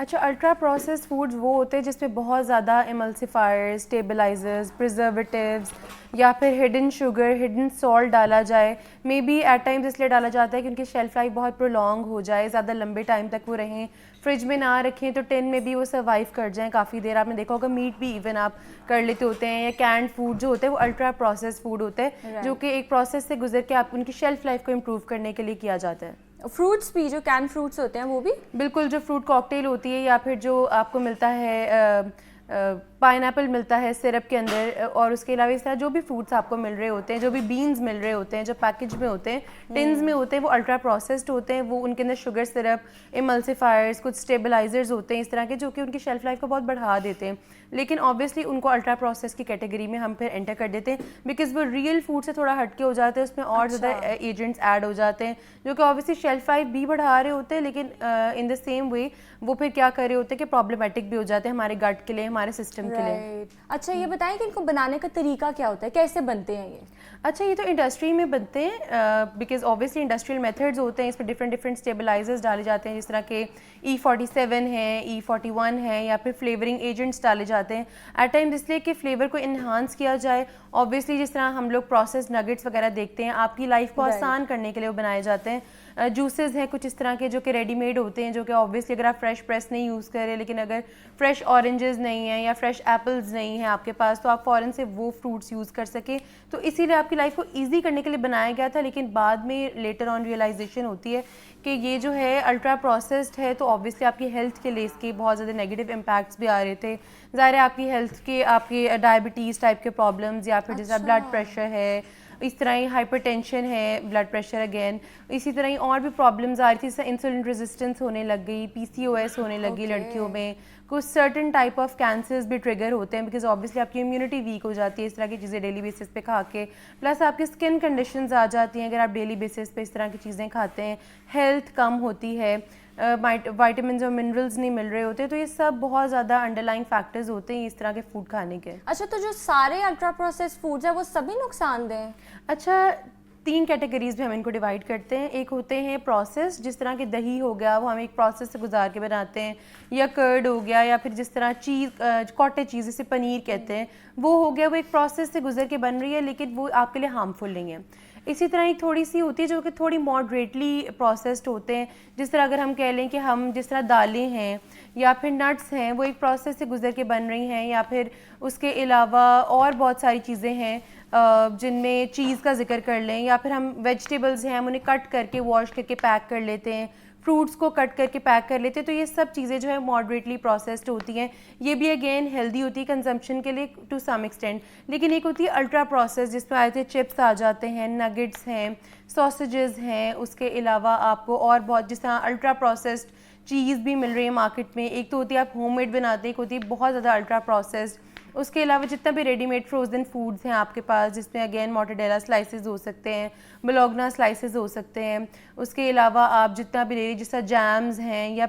اچھا ultra processed foods وہ ہوتے ہیں جس میں بہت زیادہ ایملسیفائرز، اسٹیبلائزرز، پرزرویٹیوز یا پھر ہڈن شوگر، ہڈن سالٹ ڈالا جائے. مے بی ایٹ ٹائمز اس لیے ڈالا جاتا ہے کہ ان کی شیلف لائف بہت پرولونگ ہو جائے، زیادہ لمبے ٹائم تک وہ رہیں. فریج میں نہ رکھیں تو ٹین میں بھی وہ سروائیو کر جائیں کافی دیر. آپ نے دیکھا ہوگا میٹ بھی ایون آپ کر لیتے ہوتے ہیں، یا کینڈ فوڈ جو ہوتے ہیں وہ الٹرا پروسیسڈ فوڈ ہوتے ہیں جو کہ ایک پروسیس سے گزر کے آپ ان کی شیلف لائف کو امپروو کرنے کے لیے کیا جاتا ہے. فروٹس بھی جو کین فروٹس ہوتے ہیں وہ بھی بالکل، جو فروٹ کاکٹیل ہوتی ہے یا پھر جو آپ کو ملتا ہے پائن ایپل ملتا ہے سرپ کے اندر، اور اس کے علاوہ اس طرح جو بھی فروٹس آپ کو مل رہے ہوتے ہیں، جو بھی بینز مل رہے ہوتے ہیں جو پیکج میں ہوتے ہیں، ٹنز میں ہوتے ہیں، وہ الٹرا پروسیسڈ ہوتے ہیں. وہ ان کے اندر شوگر سرپ، ایملسیفائرز، کچھ اسٹیبلائزرز ہوتے ہیں اس طرح کے جو کہ ان کی شیلف لائف کو بہت بڑھا دیتے ہیں. لیکن آبویسلی ان کو الٹرا پروسیس کی کیٹیگری میں ہم پھر انٹر کر دیتے ہیں بیکاز وہ ریئل فوڈ سے تھوڑا ہٹ کے ہو جاتے ہیں، اس میں اور زیادہ ایجنٹس ایڈ ہو جاتے ہیں جو کہ آبویسلی شیلف لائف بھی بڑھا رہے ہوتے ہیں، لیکن ان دا سیم وے وہ پھر کیا کر رہے ہوتے ہیں کہ پرابلمٹک بھی ہو جاتے ہیں ہمارے گٹ کے لیے، ہمارے سسٹم کے لیے. اچھا یہ بتائیں کہ ان کو بنانے کا طریقہ کیا ہوتا ہے، کیسے بنتے ہیں یہ؟ اچھا یہ تو انڈسٹری میں بنتے ہیں بیکاز آبویسلی انڈسٹریل میتھڈز ہوتے ہیں، اس میں ڈفرینٹ اسٹیبلائزرز ڈالے جاتے ہیں جس طرح کہ E47 ہے، E41 ہے، یا پھر فلیورنگ ایجنٹس ڈالے جاتے ہیں ایٹ ٹائمز اس لیے کہ فلیور کو انہانس کیا جائے. آبویسلی جس طرح ہم لوگ پروسیس نگٹس وغیرہ دیکھتے ہیں آپ کی لائف کو آسان کرنے کے لیے وہ بنائے جاتے ہیں. جوسز ہیں کچھ اس طرح کے جو کہ ریڈی میڈ ہوتے ہیں، جو کہ آبویسلی اگر آپ فریش پریس نہیں یوز کریں، لیکن اگر فریش اورنجز نہیں ہیں یا فریش ایپلز نہیں ہیں آپ کے پاس تو آپ فوراً سے وہ فروٹس یوز کر سکیں. تو اسی لیے آپ کی لائف کو ایزی کرنے کے لیے بنایا گیا تھا، لیکن بعد میں لیٹر آن ریئلائزیشن ہوتی ہے کہ یہ جو ہے الٹرا پروسیسڈ ہے تو آبویسلی آپ کی ہیلتھ کے لیے اس کے بہت زیادہ نیگیٹو امپیکٹس بھی آ رہے تھے. ظاہر ہے آپ کی ہیلتھ کے، آپ کی ڈائبٹیز ٹائپ کے پرابلمز یا پھر جیسا بلڈ پریشر ہے، اس طرح ہی ہائپر ٹینشن ہے، بلڈ پریشر اگین، اسی طرح ہی اور بھی پرابلمز آ رہی تھی جیسے انسولین ریزسٹنس ہونے لگ گئی، PCOS ہونے لگی لڑکیوں میں، کچھ سرٹن ٹائپ آف کینسرز بھی ٹریگر ہوتے ہیں بیکاز آبویسلی آپ کی امیونٹی ویک ہو جاتی ہے اس طرح کی چیزیں ڈیلی بیسس پہ کھا کے. پلس آپ کی اسکن کنڈیشنز آ جاتی ہیں اگر آپ ڈیلی بیسس پہ اس طرح کی چیزیں کھاتے ہیں. ہیلتھ کم ہوتی ہے، وائٹامنز اور منرلز نہیں مل رہے ہوتے. تو یہ سب بہت زیادہ انڈر لائن فیکٹرز ہوتے ہیں اس طرح کے فوڈ کھانے کے. اچھا تو جو سارے الٹرا پروسیسڈ فوڈز ہیں وہ سبھی نقصان دہ ہیں؟ اچھا 3 کیٹیگریز میں ہم ان کو ڈیوائڈ کرتے ہیں. ایک ہوتے ہیں پروسیس، جس طرح کہ دہی ہو گیا وہ ہم ایک پروسیس سے گزار کے بناتے ہیں، یا کرڈ ہو گیا، یا پھر جس طرح چیز کاٹیج چیز جسے پنیر کہتے ہیں وہ ہو گیا، وہ ایک پروسیس سے گزر کے بن رہی ہے لیکن وہ آپ کے لیے ہارمفل نہیں ہے. اسی طرح ایک تھوڑی سی ہوتی ہے جو کہ تھوڑی ماڈریٹلی پروسیسڈ ہوتے ہیں، جس طرح اگر ہم کہہ لیں کہ ہم جس طرح دالیں ہیں یا پھر نٹس ہیں وہ ایک پروسیس سے گزر کے بن رہی ہیں، یا پھر اس کے علاوہ اور بہت ساری چیزیں ہیں جن میں چیز کا ذکر کر لیں، یا پھر ہم ویجیٹیبلز ہیں ہم انہیں کٹ کر کے واش کر کے پیک کر لیتے ہیں، فروٹس کو کٹ کر کے پیک کر لیتے ہیں. تو یہ سب چیزیں جو ہے ماڈریٹلی پروسیسڈ ہوتی ہیں. یہ بھی اگین ہیلدی ہوتی ہے کنزمپشن کے لیے ٹو سم ایکسٹینٹ. لیکن ایک ہوتی ہے الٹرا پروسیس جس میں آئے تھے چپس آ جاتے ہیں، نگٹس ہیں، ساسیجز ہیں، اس کے علاوہ آپ کو اور بہت جس طرح الٹرا پروسیسڈ چیز بھی مل رہی ہے مارکیٹ میں. ایک تو ہوتی ہے آپ ہوم میڈ بناتے ہیں، ایک ہوتی ہے بہت زیادہ الٹرا پروسیسڈ. اس کے علاوہ جتنا بھی ریڈی میڈ فروزن فوڈز ہیں آپ کے پاس جس میں اگین موٹاڈیلا سلائسز ہو سکتے ہیں، بلوگنا سلائسز ہو سکتے ہیں. اس کے علاوہ آپ جتنا بھی لے جیسا جیمز ہیں یا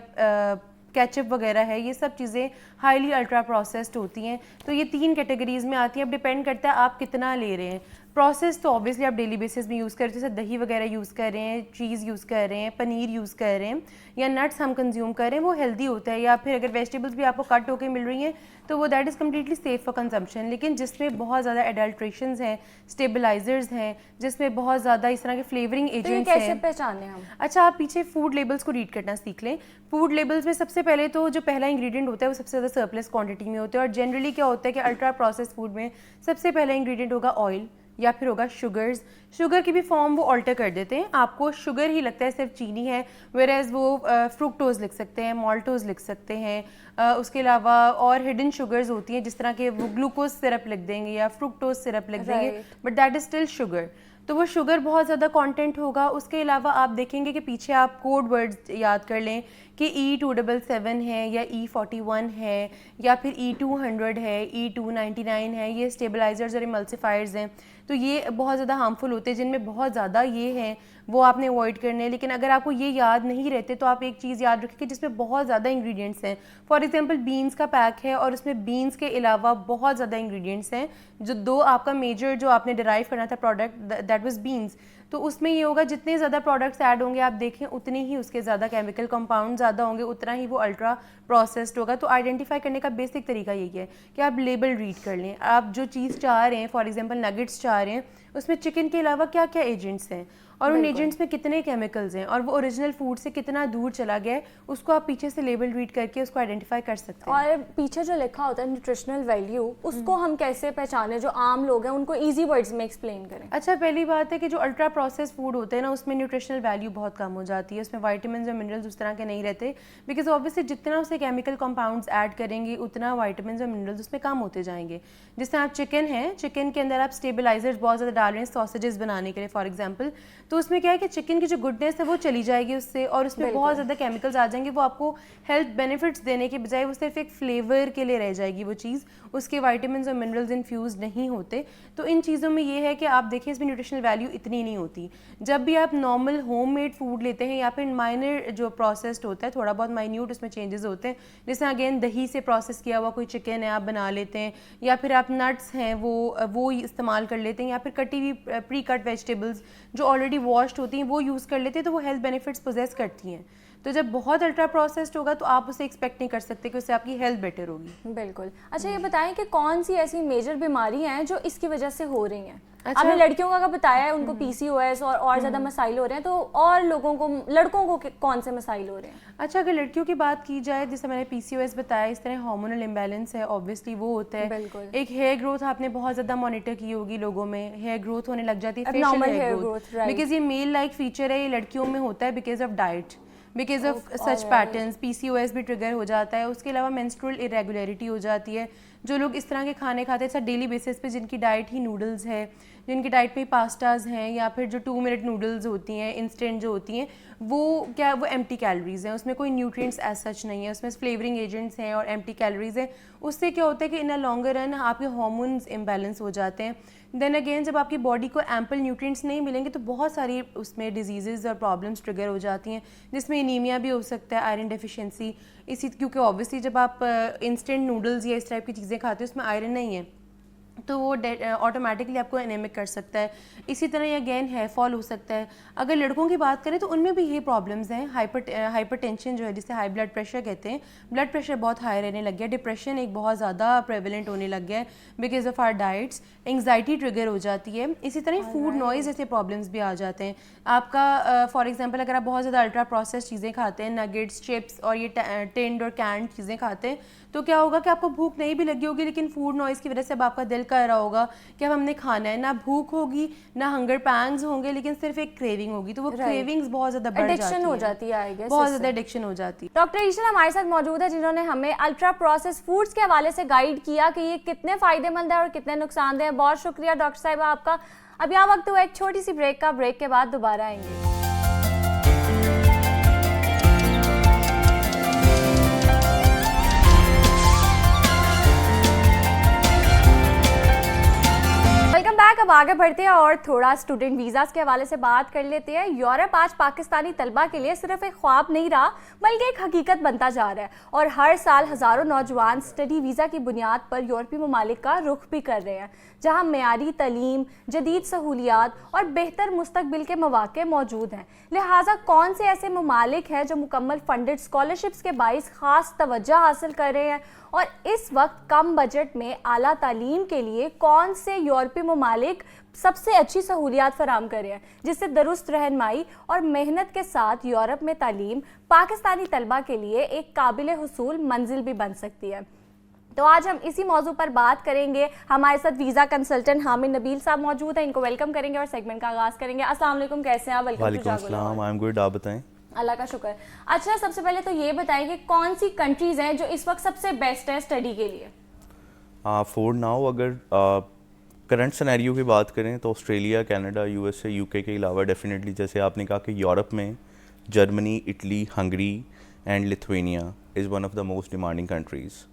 کیچپ وغیرہ ہے، یہ سب چیزیں ہائیلی الٹرا پروسیسڈ ہوتی ہیں. تو یہ 3 کیٹیگریز میں آتی ہیں. اب ڈپینڈ کرتا ہے آپ کتنا لے رہے ہیں. پروسیس تو آبویسلی آپ ڈیلی بیسس میں یوز کرتے ہیں، جیسے دہی وغیرہ یوز کر رہے ہیں، چیز یوز کر رہے ہیں، پنیر یوز کر رہے ہیں، یا نٹس ہم کنزیوم کر رہے ہیں، وہ ہیلدی ہوتا ہے. یا پھر اگر ویجیٹیبلس بھی آپ کو کٹ ہو کے مل رہی ہیں تو وہ that is completely safe for consumption. لیکن جس میں بہت زیادہ ایڈلٹریشنز ہیں، اسٹیبلائزرز ہیں، جس میں بہت زیادہ اس طرح کے فلیورنگ ایجنٹس ہیں. کیسے پہچانے ہم؟ اچھا آپ پیچھے فوڈ لیبلس کو ریڈ کرنا سیکھ لیں. فوڈ لیبلس میں سب سے پہلے تو جو پہلا انگریڈینٹ ہوتا ہے وہ سب سے زیادہ سرپلس کوانٹٹی میں ہوتا ہے. اور جنرلی کیا ہوتا ہے کہ الٹرا پروسیس فوڈ میں سب سے پہلا انگریڈینٹ ہوگا آئل یا پھر ہوگا شوگرز. شوگر کی بھی فارم وہ آلٹر کر دیتے ہیں. آپ کو شوگر ہی لگتا ہے صرف چینی ہے، ویئرایز وہ فروکٹوز لکھ سکتے ہیں، مالٹوز لکھ سکتے ہیں. اس کے علاوہ اور ہڈن شوگرز ہوتی ہیں جس طرح کہ وہ گلوکوز سرپ لکھ دیں گے یا فروکٹوز سرپ لکھ دیں گے، but that is still sugar. تو وہ شوگر بہت زیادہ کانٹینٹ ہوگا. اس کے علاوہ آپ دیکھیں گے کہ پیچھے آپ کوڈ ورڈز یاد کر لیں کہ E277 ہے یا E41 ہے یا پھر E200 ہے، E299 ہے. یہ اسٹیبلائزرز اور ایملسیفائرز ہیں. تو یہ بہت زیادہ ہارمفل ہوتے ہیں، جن میں بہت زیادہ یہ ہیں وہ آپ نے اوائڈ کرنے ہیں. لیکن اگر آپ کو یہ یاد نہیں رہتے تو آپ ایک چیز یاد رکھیں کہ جس میں بہت زیادہ انگریڈینٹس ہیں. فار ایگزامپل بینس کا پیک ہے اور اس میں بینس کے علاوہ بہت زیادہ انگریڈینٹس ہیں. جو دو آپ کا میجر جو آپ نے ڈرائیو کرنا تھا پروڈکٹ دیٹ واز بینس، تو اس میں یہ ہوگا جتنے زیادہ پروڈکٹس ایڈ ہوں گے آپ دیکھیں اتنے ہی اس کے زیادہ کیمیکل کمپاؤنڈ زیادہ ہوں گے، اتنا ہی وہ الٹرا پروسیسڈ ہوگا. تو آئیڈینٹیفائی کرنے کا بیسک طریقہ یہی ہے کہ آپ لیبل ریڈ کر لیں. آپ جو چیز چاہ رہے ہیں، فار ایگزامپل نگٹس چاہ رہے ہیں، اس میں چکن کے علاوہ کیا کیا ایجنٹس ہیں اور ان ایجنٹس میں کتنے کیمیکلز ہیں اور وہ اوریجنل فوڈ سے کتنا دور چلا گیا ہے، اس کو آپ پیچھے سے لیبل ریڈ کر کے اس کو آئیڈینٹیفائی کر سکتے ہیں. اور پیچھے جو لکھا ہوتا ہے نیوٹریشنل ویلیو، اس کو ہم کیسے پہچانیں؟ جو عام لوگ ہیں ان کو ایزی ورڈز میں ایکسپلین کریں. اچھا، پہلی بات ہے کہ جو الٹرا پروسیس فوڈ ہوتے ہیں نا، اس میں نیوٹریشنل ویلیو بہت کم ہو جاتی ہے. اس میں وائٹامنز اور منرلز اس طرح کے نہیں رہتے، بیکاز آبویسلی جتنا اسے کیمیکل کمپاؤنڈز ایڈ کریں گے اتنا وائٹامنز اور منرلز اس میں کم ہوتے جائیں گے. جس طرح آپ چکن ہے، چکن کے اندر آپ اسٹیبلائزرز بہت زیادہ ڈال رہے ہیں ساسیجز بنانے کے لیے فار ایگزامپل، تو اس میں کیا ہے کہ چکن کی جو گڈنس ہے وہ چلی جائے گی اس سے، اور اس میں بہت زیادہ کیمیکلز آ جائیں گے. وہ آپ کو ہیلتھ بینیفٹس دینے کے بجائے وہ صرف ایک فلیور کے لیے رہ جائے گی وہ چیز، اس کے وائٹامنز اور منرلز انفیوز نہیں ہوتے. تو ان چیزوں میں یہ ہے کہ آپ دیکھیں اس میں نیوٹریشنل ویلیو اتنی نہیں ہوتی. جب بھی آپ نارمل ہوم میڈ فوڈ لیتے ہیں یا پھر مائنر جو پروسیسڈ ہوتا ہے، تھوڑا بہت مائنیوٹ اس میں چینجز ہوتے ہیں، جیسے اگین دہی سے پروسیس کیا ہوا کوئی چکن ہے آپ بنا لیتے ہیں، یا پھر آپ نٹس ہیں وہ استعمال کر لیتے ہیں، یا پھر کٹی ہوئی پری کٹ ویجیٹیبلز جو آلریڈی واشڈ ہوتی ہیں وہ یوز کر لیتے ہیں، تو وہ ہیلتھ بینیفٹس پوزیس کرتی ہیں. تو جب بہت الٹرا پروسیسڈ ہوگا تو آپ اسے ایکسپیکٹ نہیں کر سکتے کہ اس سے آپ کی ہیلتھ بیٹر ہوگی. بالکل. اچھا یہ بتائیں کہ کون سی ایسی میجر بیماری ہیں جو اس کی وجہ سے ہو رہی ہیں؟ آپ نے لڑکیوں کا بتایا ہے ان کو پی سی او ایس اور زیادہ مسائل ہو رہے ہیں، تو اور لوگوں کو، لڑکوں کو کون سے مسائل ہو رہے ہیں؟ اچھا، اگر لڑکیوں کی بات کی جائے، جیسے میں نے پی سی او ایس بتایا، اس طرح ہارمونل امبیلنس ہے، اوبویسلی وہ ہوتا ہے. بالکل. ایک ہیئر گروتھ آپ نے بہت زیادہ مانیٹر کی ہوگی لوگوں میں، ہیئر گروتھ ہونے لگ جاتی ہے، فیشل ہیئر گروتھ، بیکاز یہ میل لائک فیچر ہے، یہ لڑکیوں میں ہوتا ہے because of diet, because of such patterns. P C O S بھی ٹریگر ہو جاتا ہے. اس کے علاوہ مینسٹرول ارریگولیرٹی ہو جاتی ہے. جو لوگ اس طرح کے کھانے کھاتے ہیں ڈیلی بیسس پہ، جن کی ڈائٹ ہی نوڈلز ہے، جن کی ڈائٹ پہ پاسٹاز ہیں، یا پھر جو 2 منٹ نوڈلز ہوتی ہیں انسٹنٹ جو ہوتی ہیں، وہ کیا وہ ایمٹی کیلوریز ہیں، اس میں کوئی نیوٹرینٹس ایز سچ نہیں ہے، اس میں فلیورنگ ایجنٹس ہیں اور ایمٹی کیلوریز ہیں. اس سے کیا ہوتا ہے کہ ان اے لانگر رن آپ کے ہارمونز امبیلنس ہو جاتے ہیں. دین اگین جب آپ کی باڈی کو ایمپل نیوٹرینٹس نہیں ملیں گے تو بہت ساری اس میں ڈیزیزز اور پرابلمس ٹریگر ہو جاتی ہیں، جس میں انیمیا بھی ہو سکتا ہے، آئرن ڈیفیشینسی. کیونکہ اوبویسلی جب آپ انسٹنٹ نوڈلز یا اس ٹائپ کی چیزیں کھاتے ہیں اس میں آئرن نہیں ہے، تو وہ آٹومیٹکلی آپ کو انیمک کر سکتا ہے. اسی طرح یہ اگین ہیئر فال ہو سکتا ہے. اگر لڑکوں کی بات کریں تو ان میں بھی یہ پرابلمز ہیں. ہائپر ٹینشن جو ہے، جسے ہائی بلڈ پریشر کہتے ہیں، بلڈ پریشر بہت ہائی رہنے لگ گیا. ڈپریشن ایک بہت زیادہ پریویلنٹ ہونے لگ گیا ہے because of our diets. Anxiety trigger ہو جاتی ہے. اسی طرح فوڈ نوائز جیسے پرابلمس بھی آ جاتے ہیں. آپ کا فار ایگزامپل اگر آپ بہت زیادہ الٹرا پروسیس چیزیں کھاتے ہیں، نگیٹس، چپس اور یہ ٹینڈ اور کینڈ چیزیں کھاتے ہیں، تو کیا ہوگا کہ آپ کو بھوک نہیں بھی لگی ہوگی، لیکن فوڈ نوائز کی وجہ سے اب آپ کا دل کر رہا ہوگا کہ اب ہم نے کھانا ہے. نہ بھوک ہوگی، نہ ہنگر پینگز ہوں گے، لیکن صرف ایک کریونگ ہوگی. تو وہ کریونگز بہت زیادہ بڑھ جاتی ہیں، ایڈکشن ہو جاتی ہے، بہت زیادہ ایڈکشن ہو جاتی ہے. ڈاکٹر ایشن ہمارے ساتھ موجود ہے جنہوں نے ہمیں الٹرا پروسیس فوڈز کے حوالے سے گائیڈ کیا کہ یہ کتنے فائدے مند ہے اور کتنے نقصان دہ ہیں. بہت شکریہ ڈاکٹر صاحبہ آپ کا. اب یہاں وقت ہوا ایک چھوٹی سی بریک کا. بریک کے بعد دوبارہ آئیں گے. Welcome back. اب آگے بڑھتے ہیں اور تھوڑا اسٹوڈنٹ ویزاز کے حوالے سے بات کر لیتے ہیں. یورپ آج پاکستانی طلبہ کے لیے صرف ایک خواب نہیں رہا بلکہ ایک حقیقت بنتا جا رہا ہے, اور ہر سال ہزاروں نوجوان اسٹڈی ویزا کی بنیاد پر یورپی ممالک کا رخ بھی کر رہے ہیں جہاں معیاری تعلیم, جدید سہولیات اور بہتر مستقبل کے مواقع موجود ہیں. لہٰذا کون سے ایسے ممالک ہیں جو مکمل فنڈڈ اسکالرشپس کے باعث خاص توجہ حاصل کر رہے ہیں, اور اس وقت کم بجٹ میں اعلیٰ تعلیم کے لیے کون سے یورپی ممالک سب سے اچھی سہولیات فراہم کر رہے ہیں جس سے درست رہنمائی اور محنت کے ساتھ یورپ میں تعلیم پاکستانی طلبہ کے لیے ایک قابل حصول منزل بھی بن سکتی ہے. تو آج ہم اسی موضوع پر بات کریں گے. ہمارے ساتھ ویزا کنسلٹنٹ حامد نبیل صاحب موجود ہیں, ان کو ویلکم کریں گے اور سیگمنٹ کا آغاز کریں گے. السلام علیکم, کیسے ہیں آپ؟ وعلیکم السلام, آئی ایم گڈ, آپ بتائیں. اللہ کا شکر. اچھا, سب سے پہلے تو یہ بتائیں کہ کون سی کنٹریز ہیں جو اس وقت سب سے بیسٹ ہیں اسٹڈی کے لیے؟ فور ناؤ اگر کرنٹ سینیریو کی بات کریں تو Australia, Canada, U S A, you کے علاوہ ڈیفینیٹلی جیسے آپ نے کہا کہ یورپ میں Germany, Italy, Hungary and Lithuania is one of the most demanding countries.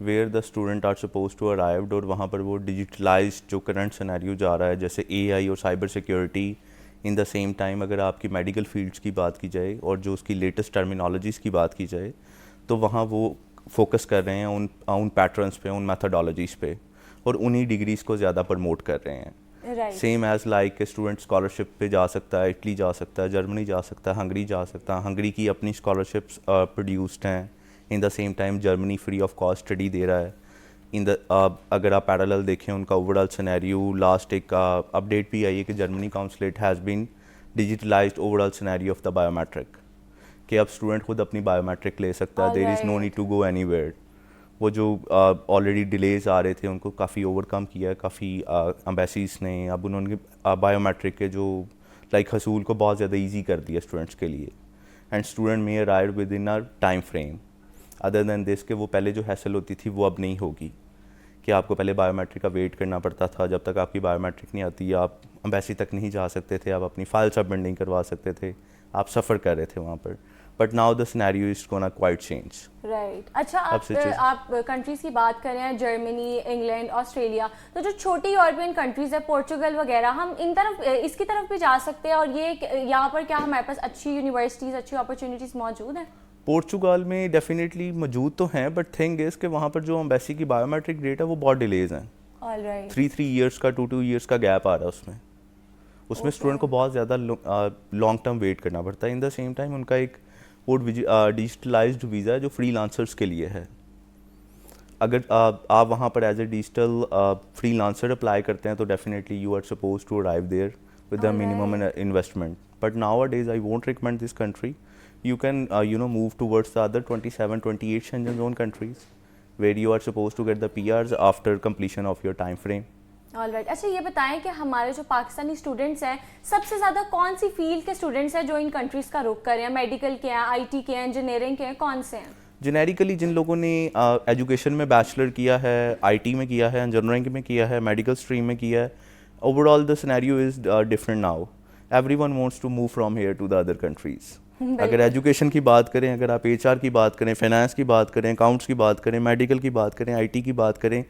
where the student are supposed to arrive, اور وہاں پر وہ ڈیجیٹلائزڈ جو کرنٹ سینیریو جا رہا ہے جیسے AI اور cyber security, in the same time اگر آپ کی میڈیکل فیلڈس کی بات کی جائے اور جو اس کی لیٹسٹ ٹرمینالوجیز کی بات کی جائے تو وہاں وہ فوکس کر رہے ہیں ان پیٹرنس پہ، ان میتھڈالوجیز پہ، اور انہی ڈگریز کو زیادہ پروموٹ کر رہے ہیں. سیم ایز لائک کہ اسٹوڈنٹ اسکالرشپ پہ جا سکتا ہے، اٹلی جا سکتا ہے، جرمنی جا سکتا ہے، ہنگری جا سکتا ہے. ہنگری کی اپنی اسکالرشپس پروڈیوسڈ ہیں. In the same time Germany free of cost study دے رہا ہے. اگر آپ پیرالل دیکھیں ان کا اوور آل سینیریو، لاسٹ ایک اپڈیٹ بھی آئی ہے کہ Germany consulate has been digitalized overall scenario of the biometric, کہ اب اسٹوڈنٹ خود اپنی بایو میٹرک لے سکتا ہے. There is no need to go anywhere. وہ جو آلریڈی ڈیلیز آ رہے تھے ان کو کافی اوور کم کیا ہے کافی امبیسیز نے. اب انہوں نے بایو میٹرک کے جو لائک حصول کو بہت زیادہ ایزی کر دیا اسٹوڈنٹس کے لیے. اینڈ اسٹوڈنٹ میں arrive within time frame other than this کہ وہ پہلے جو حاصل ہوتی تھی وہ اب نہیں ہوگی، کہ آپ کو پہلے بایو میٹرک کا ویٹ کرنا پڑتا تھا. جب تک آپ کی بایو میٹرک نہیں آتی آپ امبیسی تک نہیں جا سکتے تھے، آپ اپنی فائل سبمٹ نہیں کروا سکتے تھے، آپ سفر کر رہے تھے وہاں پر. But now the scenario is gonna quite change. Right. اچھا آپ کنٹریز کی بات کریں، جرمنی، انگلینڈ، آسٹریلیا، تو جو چھوٹی یورپین کنٹریز ہے پورچوگل وغیرہ، ہم ان طرف اس کی طرف بھی جا سکتے ہیں؟ اور یہ یہاں پر کیا ہمارے پاس اچھی یونیورسٹیز، اچھی اپرچونیٹیز موجود ہیں؟ پورچوگال میں ڈیفینیٹلی موجود تو ہیں، بٹ تھنگ از کہ وہاں پر جو امبیسی کی بایو میٹرک ڈیٹ ہے وہ بہت ڈیلیز ہیں. 3 ایئرس کا 2 ایئرس کا گیپ آ رہا ہے اس میں اسٹوڈنٹ کو بہت زیادہ لانگ ٹرم ویٹ کرنا پڑتا ہے. ان دا سیم ٹائم ان کا ایک ڈیجیٹلائزڈ ویزا ہے جو فری لانسرس کے لیے ہے. اگر آپ وہاں پر as a digital freelancer apply کرتے ہیں تو definitely you are suppose to arrive there with a minimum investment. But nowadays I won't recommend this country. You can move towards the other 27, 28 Schengen zone countries where you are supposed to get the PRs after completion of your time frame. All right. اچھا یہ بتائیں کہ ہمارے جو Pakistani students ہیں سب سے زیادہ کون سی فیلڈ کے اسٹوڈنٹس ہیں جو ان کنٹریز کا رخ کر رہے ہیں؟ میڈیکل کے ہیں، IT کے ہیں، انجینئرنگ کے ہیں، کون سے ہیں؟ جنیریکلی جن لوگوں نے ایجوکیشن میں بیچلر کیا ہے، IT میں کیا ہے، انجینئرنگ میں کیا ہے، میڈیکل اسٹریم میں کیا ہے، overall the scenario is different now. Everyone wants to move from here to the other countries. اگر ایجوکیشن کی بات کریں، اگر آپ HR کی بات کریں، فائنانس کی بات کریں، اکاؤنٹس کی بات کریں، میڈیکل کی بات کریں، IT کی بات کریں،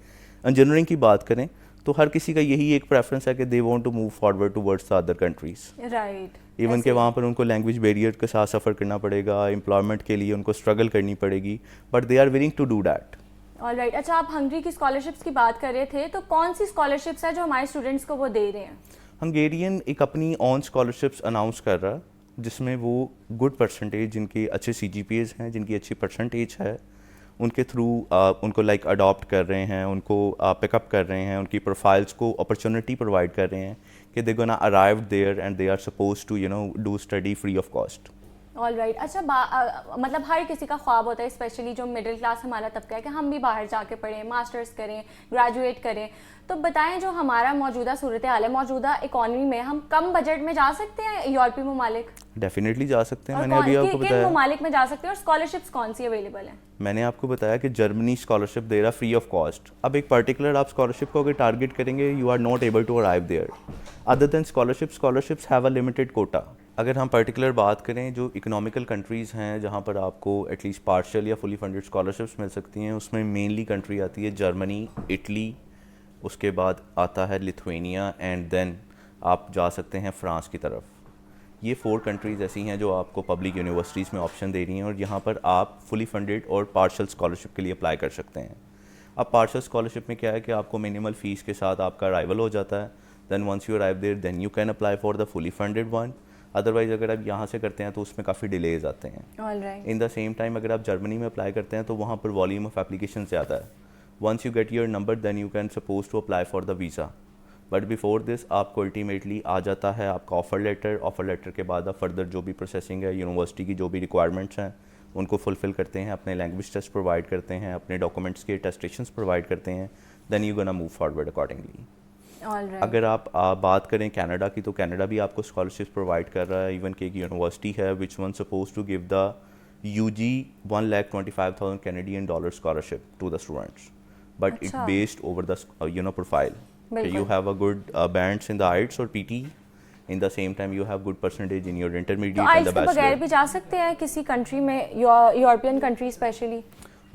انجینئرنگ کی بات کریں، تو ہر کسی کا یہی ایک پریفرنس ہے کہ they want to move forward towards the other countries. Right. Even کہ وہاں پر ان کو لینگویج بیریئر کے ساتھ سفر کرنا پڑے گا، امپلائمنٹ کے لیے ان کو اسٹرگل کرنی پڑے گی، but they are willing to do that. All right. اچھا آپ ہنگری کی اسکالرشپس کی بات کر رہے تھے، تو کون سی اسکالرشپس ہیں جو ہمارے اسٹوڈنٹس کو وہ دے رہے ہیں؟ ہنگیرین ایک اپنی آن اسکالرشپس اناؤنس کر رہا ہے جس میں وہ گڈ پرسنٹیج، جن کے اچھے CGPAs ہیں، جن کی اچھی پرسنٹیج ہے، ان کے تھرو ان کو لائک اڈاپٹ کر رہے ہیں، ان کو پک اپ کر رہے ہیں، ان کی پروفائلس کو اپرچونٹی پرووائڈ کر رہے ہیں کہ they gonna arrive there and they are suppose to do study free of cost. All right. اچھا مطلب ہر کسی کا خواب ہوتا ہے، اسپیشلی جو مڈل کلاس ہمارا طبقہ ہے، کہ ہم بھی باہر جا کے پڑھیں، ماسٹرز کریں، گریجویٹ کریں. تو بتائیں جو ہمارا موجودہ صورتحال ہے، موجودہ اکانومی میں ہم کم بجٹ میں جا سکتے ہیں یورپی ممالک؟ ڈیفینیٹلی جا سکتے ہیں. میں نے ابھی آپ کو بتایا کن ممالک میں جا سکتے ہیں اور اسکالرشپس کون سی اویلیبل ہیں؟ میں نے آپ کو بتایا کہ جرمنی اسکالرشپ دے رہا فری آف کاسٹ. اب ایک پرٹیکولر آپ اسکالرشپ کو اگر ٹارگیٹ کریں گے، you are not able to arrive there. Other than scholarships have a limited quota. اگر ہم پرٹیکولر بات کریں جو اکنامیکل کنٹریز ہیں جہاں پر آپ کو ایٹ لیسٹ پارشل یا فلی فنڈیڈ اسکالرشپس مل سکتی ہیں، اس میں مینلی کنٹری آتی ہے جرمنی، اٹلی، اس کے بعد آتا ہے لیتھوینیا، اینڈ دین آپ جا سکتے ہیں فرانس کی طرف. یہ 4 کنٹریز ایسی ہیں جو آپ کو پبلک یونیورسٹیز میں آپشن دے رہی ہیں، اور یہاں پر آپ فلی فنڈیڈ اور پارشل اسکالرشپ کے لیے اپلائی کر سکتے ہیں. اب پارشل اسکالرشپ میں کیا ہے کہ آپ کو منیمل فیس کے ساتھ آپ کا ارائیول ہو جاتا ہے. Then once you arrive there then you can apply for the fully funded one. Otherwise اگر آپ یہاں سے کرتے ہیں تو اس میں کافی ڈیلیز آتے ہیں. ان دا سیم ٹائم اگر آپ جرمنی میں اپلائی کرتے ہیں تو وہاں پر والیوم آف اپلیکیشن زیادہ ہے. Once you get your number then you can suppose to apply for the visa. But before this آپ کو الٹیمیٹلی آ جاتا ہے آپ کا آفر لیٹر کے بعد آپ فردر جو بھی پروسیسنگ ہے، یونیورسٹی کی جو بھی ریکوائرمنٹس ہیں ان کو فلفل کرتے ہیں، اپنے لینگویج ٹیسٹ پرووائڈ کرتے ہیں، اپنے ڈاکومنٹس کے ٹیسٹیشنس پرووائڈ کرتے ہیں، then you gonna move forward accordingly. اگر آپ بات کریں کینیڈا کی، تو کینیڈا بھی آپ کو اسکالرشپس پرووائڈ کر رہا ہے. ایون کہ ایک یونیورسٹی ہے which one suppose to give the UG $1,25,000 Canadian scholarship to the students. But it based over the profile. You have a good bands in the IELTS or PT. In the same time you have good percentage in your intermediate and the bachelor. تو IELTS کے بغیر بھی جا سکتے ہیں کسی country میں، European country especially?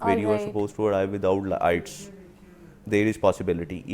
where you are Alright. supposed to arrive without IELTS. There is possibility.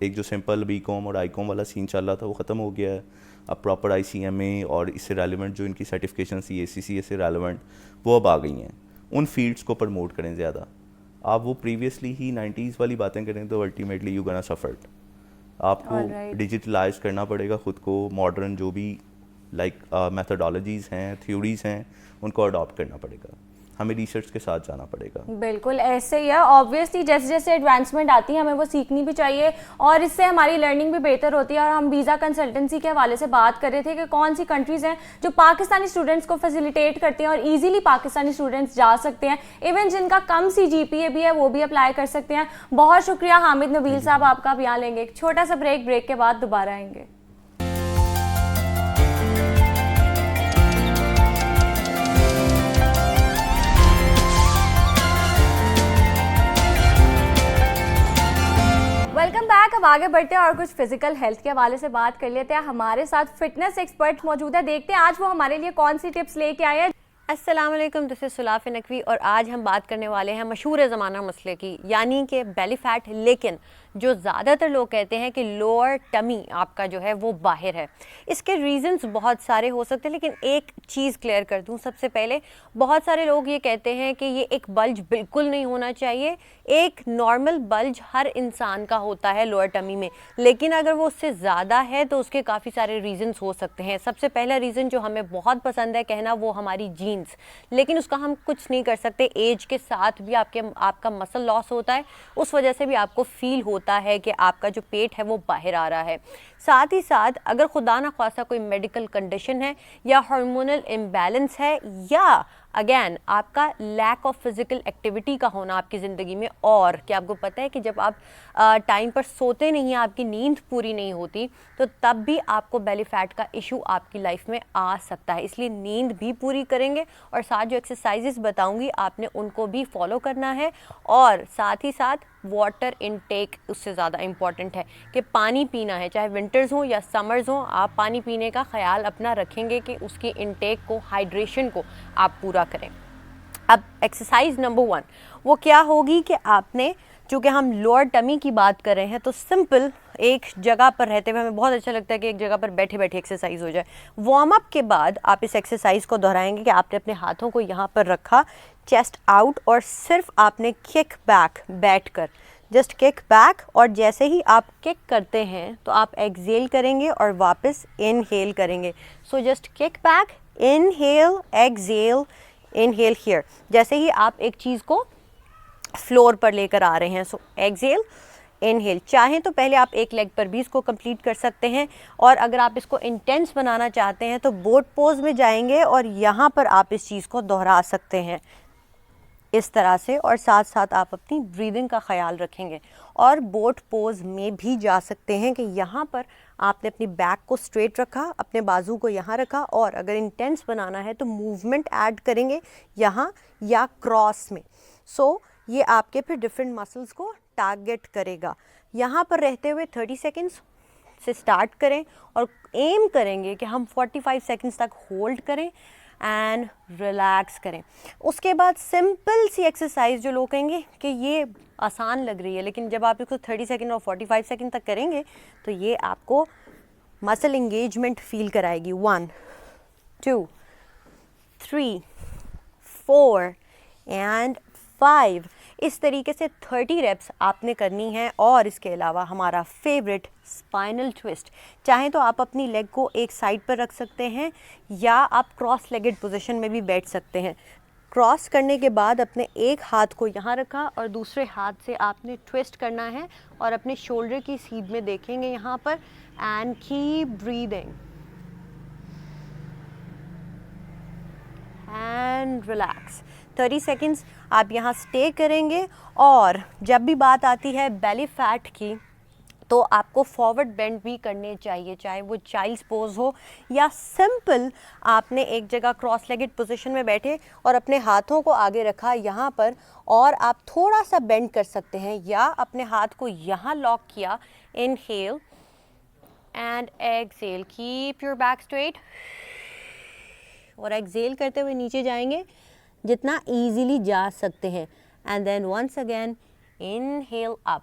ایک جو سمپل بی کام اور آئی کام والا سین چل رہا تھا وہ ختم ہو گیا ہے. اب پراپر ICMA اور اس سے ریلیونٹ جو ان کی سرٹیفکیشن تھی ACCA سے ریلیونٹ وہ اب آ گئی ہیں. ان فیلڈس کو پروموٹ کریں زیادہ. آپ وہ پریویسلی ہی 90s والی باتیں کریں تو الٹیمیٹلی یو گنا سفرڈ. آپ کو ڈیجیٹلائز کرنا پڑے گا خود کو. ماڈرن جو بھی میتھڈالوجیز ہیں, تھیوریز ہیں, ان کو اڈاپٹ کرنا پڑے گا. ہمیں ریسرچ کے ساتھ جانا پڑے گا. بالکل ایسے ہی ہے. آبویسلی جیسے جیسے ایڈوانسمنٹ آتی ہے ہمیں وہ سیکھنی بھی چاہیے اور اس سے ہماری لرننگ بھی بہتر ہوتی ہے. اور ہم ویزا کنسلٹنسی کے حوالے سے بات کر رہے تھے کہ کون سی کنٹریز ہیں جو پاکستانی اسٹوڈنٹس کو فیسیلیٹیٹ کرتے ہیں اور ایزیلی پاکستانی اسٹوڈنٹس جا سکتے ہیں. ایون جن کا کم CGPA بھی ہے وہ بھی اپلائی کر سکتے ہیں. بہت شکریہ حامد نبیل صاحب, آپ کا بیان لیں گے. ایک چھوٹا سا بریک کے بعد دوبارہ آئیں گے. Welcome back. اب آگے بڑھتے ہیں اور کچھ فزیکل ہیلتھ کے حوالے سے بات کر لیتے ہیں. ہمارے ساتھ فٹنس ایکسپرٹ موجود ہے. دیکھتے ہیں آج وہ ہمارے لیے کون سی ٹپس لے کے آئے ہیں. السلام علیکم, دس از سلاف نقوی اور آج ہم بات کرنے والے ہیں مشہور زمانہ مسئلے کی, یعنی کہ بیلی فیٹ. لیکن جو زیادہ تر لوگ کہتے ہیں کہ لوور ٹمی آپ کا جو ہے وہ باہر ہے. اس کے ریزنز بہت سارے ہو سکتے ہیں, لیکن ایک چیز کلیئر کر دوں سب سے پہلے. بہت سارے لوگ یہ کہتے ہیں کہ یہ ایک بلج بالکل نہیں ہونا چاہیے. ایک نارمل بلج ہر انسان کا ہوتا ہے لوور ٹمی میں, لیکن اگر وہ اس سے زیادہ ہے تو اس کے کافی سارے ریزنز ہو سکتے ہیں. سب سے پہلا ریزن جو ہمیں بہت پسند ہے کہنا وہ ہماری جینز, لیکن اس کا ہم کچھ نہیں کر سکتے. ایج کے ساتھ بھی آپ کا مسل لاس ہوتا ہے, اس وجہ سے بھی آپ کو فیل ہوتا ہے کہ آپ کا جو پیٹ ہے وہ باہر آ رہا ہے. ساتھ ہی ساتھ اگر خدا نہ خواستہ کوئی میڈیکل کنڈیشن ہے یا ہارمونل امبیلنس ہے یا اگین آپ کا لیک آف فزیکل ایکٹیویٹی کا ہونا آپ کی زندگی میں, اور کیا آپ کو پتہ ہے کہ جب آپ ٹائم پر سوتے نہیں ہیں, آپ کی نیند پوری نہیں ہوتی, تو تب بھی آپ کو بیلی فیٹ کا ایشو آپ کی لائف میں آ سکتا ہے. اس لیے نیند بھی پوری کریں گے اور ساتھ جو ایکسرسائزز بتاؤں گی آپ نے ان کو بھی فالو کرنا ہے. اور ساتھ ہی ساتھ واٹر انٹیک اس سے زیادہ امپورٹنٹ ہے کہ پانی پینا ہے, چاہے ونٹرز ہوں یا سمرز ہوں. آپ پانی پینے کا خیال اپنا رکھیں گے کہ اس کی انٹیک کو, ہائیڈریشن کو آپ پورا کریں. اب ایکسرسائز نمبر 1 وہ کیا ہوگی کہ آپ نے, چونکہ ہم لوور ٹمی کی بات کر رہے ہیں تو سمپل ایک جگہ پر رہتے ہوئے ہمیں بہت اچھا لگتا ہے کہ ایک جگہ پر بیٹھے بیٹھے ایکسرسائز ہو جائے. وارم اپ کے بعد آپ اس ایکسرسائز کو دہرائیں گے کہ آپ نے اپنے ہاتھوں کو یہاں پر رکھا, چیسٹ آؤٹ, اور صرف آپ نے کک بیک بیٹھ کر جسٹ کک بیک, اور جیسے ہی آپ کک کرتے ہیں تو آپ ایکزیل کریں گے اور واپس انہیل کریں گے. So just kick back, inhale, exhale, inhale here. جیسے ہی آپ ایک چیز کو فلور پر لے کر آ رہے ہیں, سو ایکزیل, انہیل. چاہیں تو پہلے آپ ایک لیگ پر بھی اس کو کمپلیٹ کر سکتے ہیں, اور اگر آپ اس کو انٹینس بنانا چاہتے ہیں تو بوٹ پوز میں جائیں گے اور یہاں پر آپ اس چیز کو دہرا سکتے ہیں اس طرح سے, اور ساتھ ساتھ آپ اپنی بریدنگ کا خیال رکھیں گے. اور بوٹ پوز میں بھی جا سکتے ہیں کہ یہاں پر آپ نے اپنی بیک کو سٹریٹ رکھا, اپنے بازو کو یہاں رکھا, اور اگر انٹینس بنانا ہے تو موومنٹ ایڈ کریں گے یہاں یا کراس میں. سو یہ آپ کے پھر ڈفرینٹ مسلز کو ٹارگیٹ کرے گا. یہاں پر رہتے ہوئے 30 سیکنڈز سے سٹارٹ کریں اور ایم کریں گے کہ ہم 45 سیکنڈز تک ہولڈ کریں اینڈ ریلیکس کریں. اس کے بعد سمپل سی ایکسرسائز جو لوگ کہیں گے کہ یہ آسان لگ رہی ہے, لیکن جب آپ اس کو 30 سیکنڈ اور 45 سیکنڈ تک کریں گے تو یہ آپ کو مسل انگیجمنٹ فیل کرائے گی. 1 2 3 4 اینڈ 5. اس طریقے سے 30 ریپس آپ نے کرنی ہے. اور اس کے علاوہ ہمارا فیوریٹ اسپائنل ٹوسٹ, چاہیں تو آپ اپنی لیگ کو ایک سائڈ پر رکھ سکتے ہیں یا آپ کراس لیگڈ پوزیشن میں بھی بیٹھ سکتے ہیں. کراس کرنے کے بعد اپنے ایک ہاتھ کو یہاں رکھا اور دوسرے ہاتھ سے آپ نے ٹوسٹ کرنا ہے اور اپنے شولڈر کی سیدھ میں دیکھیں گے یہاں پر, and keep breathing and relax. 30 seconds آپ یہاں سٹے کریں گے. اور جب بھی بات آتی ہے بیلی فیٹ کی تو آپ کو فارورڈ بینڈ بھی کرنے چاہیے, چاہے وہ چائلڈس پوز ہو یا سمپل آپ نے ایک جگہ کراس لیگڈ پوزیشن میں بیٹھے اور اپنے ہاتھوں کو آگے رکھا یہاں پر, اور آپ تھوڑا سا بینڈ کر سکتے ہیں یا اپنے ہاتھ کو یہاں لاک کیا, inhale and exhale, keep your back straight, اور ایکسیل کرتے ہوئے نیچے جائیں گے جتنا ایزیلی جا سکتے ہیں, and then once again inhale up.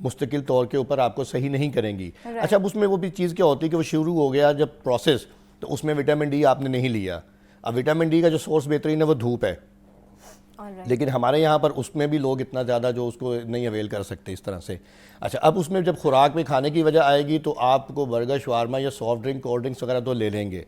مستقل طور کے اوپر آپ کو صحیح نہیں کریں گی. اچھا اب اس میں وہ بھی چیز کیا ہوتی ہے کہ وہ شروع ہو گیا جب پروسیس, تو اس میں وٹامن ڈی آپ نے نہیں لیا. اب وٹامن ڈی کا جو سورس بہترین ہے وہ دھوپ ہے, لیکن ہمارے یہاں پر اس میں بھی لوگ اتنا زیادہ جو اس کو نہیں اویل کر سکتے اس طرح سے. اچھا اب اس میں جب خوراک میں کھانے کی وجہ آئے گی تو آپ کو برگر, شوارما یا سافٹ ڈرنک, کولڈ ڈرنکس وغیرہ تو لے لیں گے,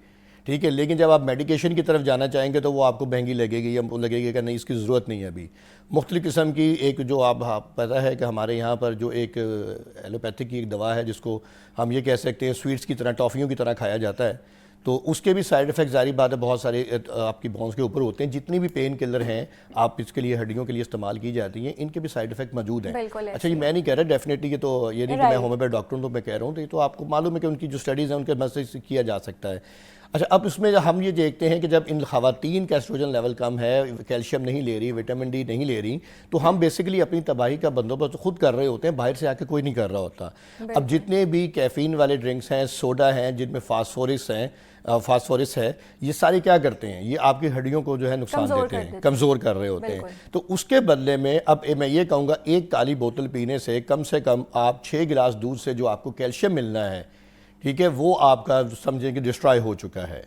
ٹھیک ہے, لیکن جب آپ میڈیکیشن کی طرف جانا چاہیں گے تو وہ آپ کو مہنگی لگے گی, یا لگے گی کہ نہیں اس کی ضرورت نہیں ہے ابھی. مختلف قسم کی ایک جو آپ پتہ ہے کہ ہمارے یہاں پر جو ایک ایلوپیتھک کی ایک دوا ہے جس کو ہم یہ کہہ سکتے ہیں سویٹس کی طرح, ٹافیوں کی طرح کھایا جاتا ہے, تو اس کے بھی سائیڈ ایفیکٹ ظاہری بات ہے بہت سارے آپ کی بونس کے اوپر ہوتے ہیں. جتنی بھی پین کلر ہیں آپ اس کے لیے ہڈیوں کے لیے استعمال کی جاتی ہیں, ان کے بھی سائیڈ ایفیکٹ موجود ہیں. اچھا یہ میں نہیں کہہ رہا ڈیفینیٹلی, یہ تو یہ نہیں کہ میں ہومیوپیتھ ڈاکٹر ہوں تو میں کہہ رہا ہوں, تو یہ تو آپ کو معلوم ہے کہ ان کی جو اسٹڈیز ہیں ان کے مسئلے سے کیا جا سکتا ہے. اچھا اب اس میں ہم یہ دیکھتے ہیں کہ جب ان خواتین کا ایسٹروجن لیول کم ہے, کیلشیم نہیں لے رہی, وٹامن ڈی نہیں لے رہی, تو ہم بیسیکلی اپنی تباہی کا بندوبست خود کر رہے ہوتے ہیں, باہر سے آ کے کوئی نہیں کر رہا ہوتا. اب جتنے بھی کیفین والے ڈرنکس ہیں, سوڈا ہیں جن میں فاسفورس ہے, یہ سارے کیا کرتے ہیں, یہ آپ کی ہڈیوں کو جو ہے نقصان دیتے ہیں, کمزور کر رہے ہوتے ہیں. تو اس کے بدلے میں اب میں یہ کہوں گا ایک کالی بوتل پینے سے کم آپ 6 گلاس دودھ سے جو آپ کو کیلشیم ملنا ہے, ٹھیک ہے, وہ آپ کا سمجھیں کہ ڈسٹرائے ہو چکا ہے.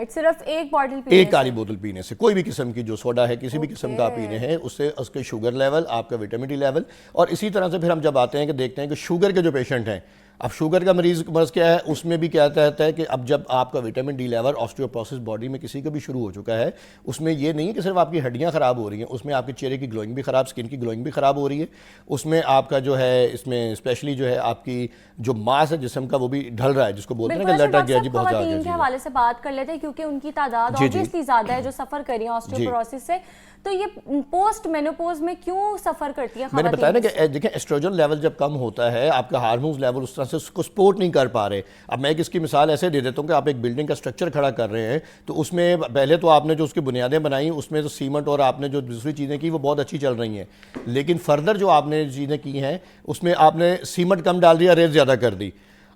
صرف ایک کالی بوتل پینے سے, کوئی بھی قسم کی جو سوڈا ہے کسی بھی قسم کا پینے ہیں, اس سے اس کے شوگر لیول, آپ کا وٹامن ڈی لیول, اور اسی طرح سے پھر ہم جب آتے ہیں کہ دیکھتے ہیں کہ شوگر کے جو پیشنٹ ہیں, اب شوگر کا مرض کیا ہے, اس میں بھی کیا کہتا ہے کہ اب جب آپ کا vitamin D level osteoporosis body میں کسی کا بھی شروع ہو چکا ہے, اس میں یہ نہیں ہے کہ صرف آپ کی ہڈیاں خراب ہو رہی ہیں, اس میں آپ کے چہرے کی گلوئنگ بھی خراب, سکن کی گلوئنگ بھی خراب ہو رہی ہے, اس میں آپ کا جو ہے اس میں اسپیشلی جو ہے آپ کی جو ماس ہے جسم کا وہ بھی ڈھل رہا ہے, جس کو بولتے ہیں کہ لٹک گیا جی, بہت زیادہ. خواتین کے حوالے سے بات کر لیتے ہیں کیونکہ ان کی تعداد obviously زیادہ ہے جو سفر کر رہی ہیں آسٹیوپروسس سے, تو یہ پوسٹ مینوپوز میں کیوں سفر کرتی ہیں خواتین؟ میں نے بتایا نا کہ دیکھیں ایسٹروجن لیول جب کم ہوتا ہے, آپ کا ہارمونز لیول اس طرح سے اس کو سپورٹ نہیں کر پا رہے. اب میں اس کی مثال ایسے دے دیتا ہوں کہ آپ ایک بلڈنگ کا سٹرکچر کھڑا کر رہے ہیں, تو اس میں پہلے تو آپ نے جو اس کی بنیادیں بنائی, اس میں تو سیمنٹ اور آپ نے جو دوسری چیزیں کی وہ بہت اچھی چل رہی ہیں, لیکن فردر جو آپ نے چیزیں کی ہیں اس میں آپ نے سیمنٹ کم ڈال دیا, ریت زیادہ کر دی.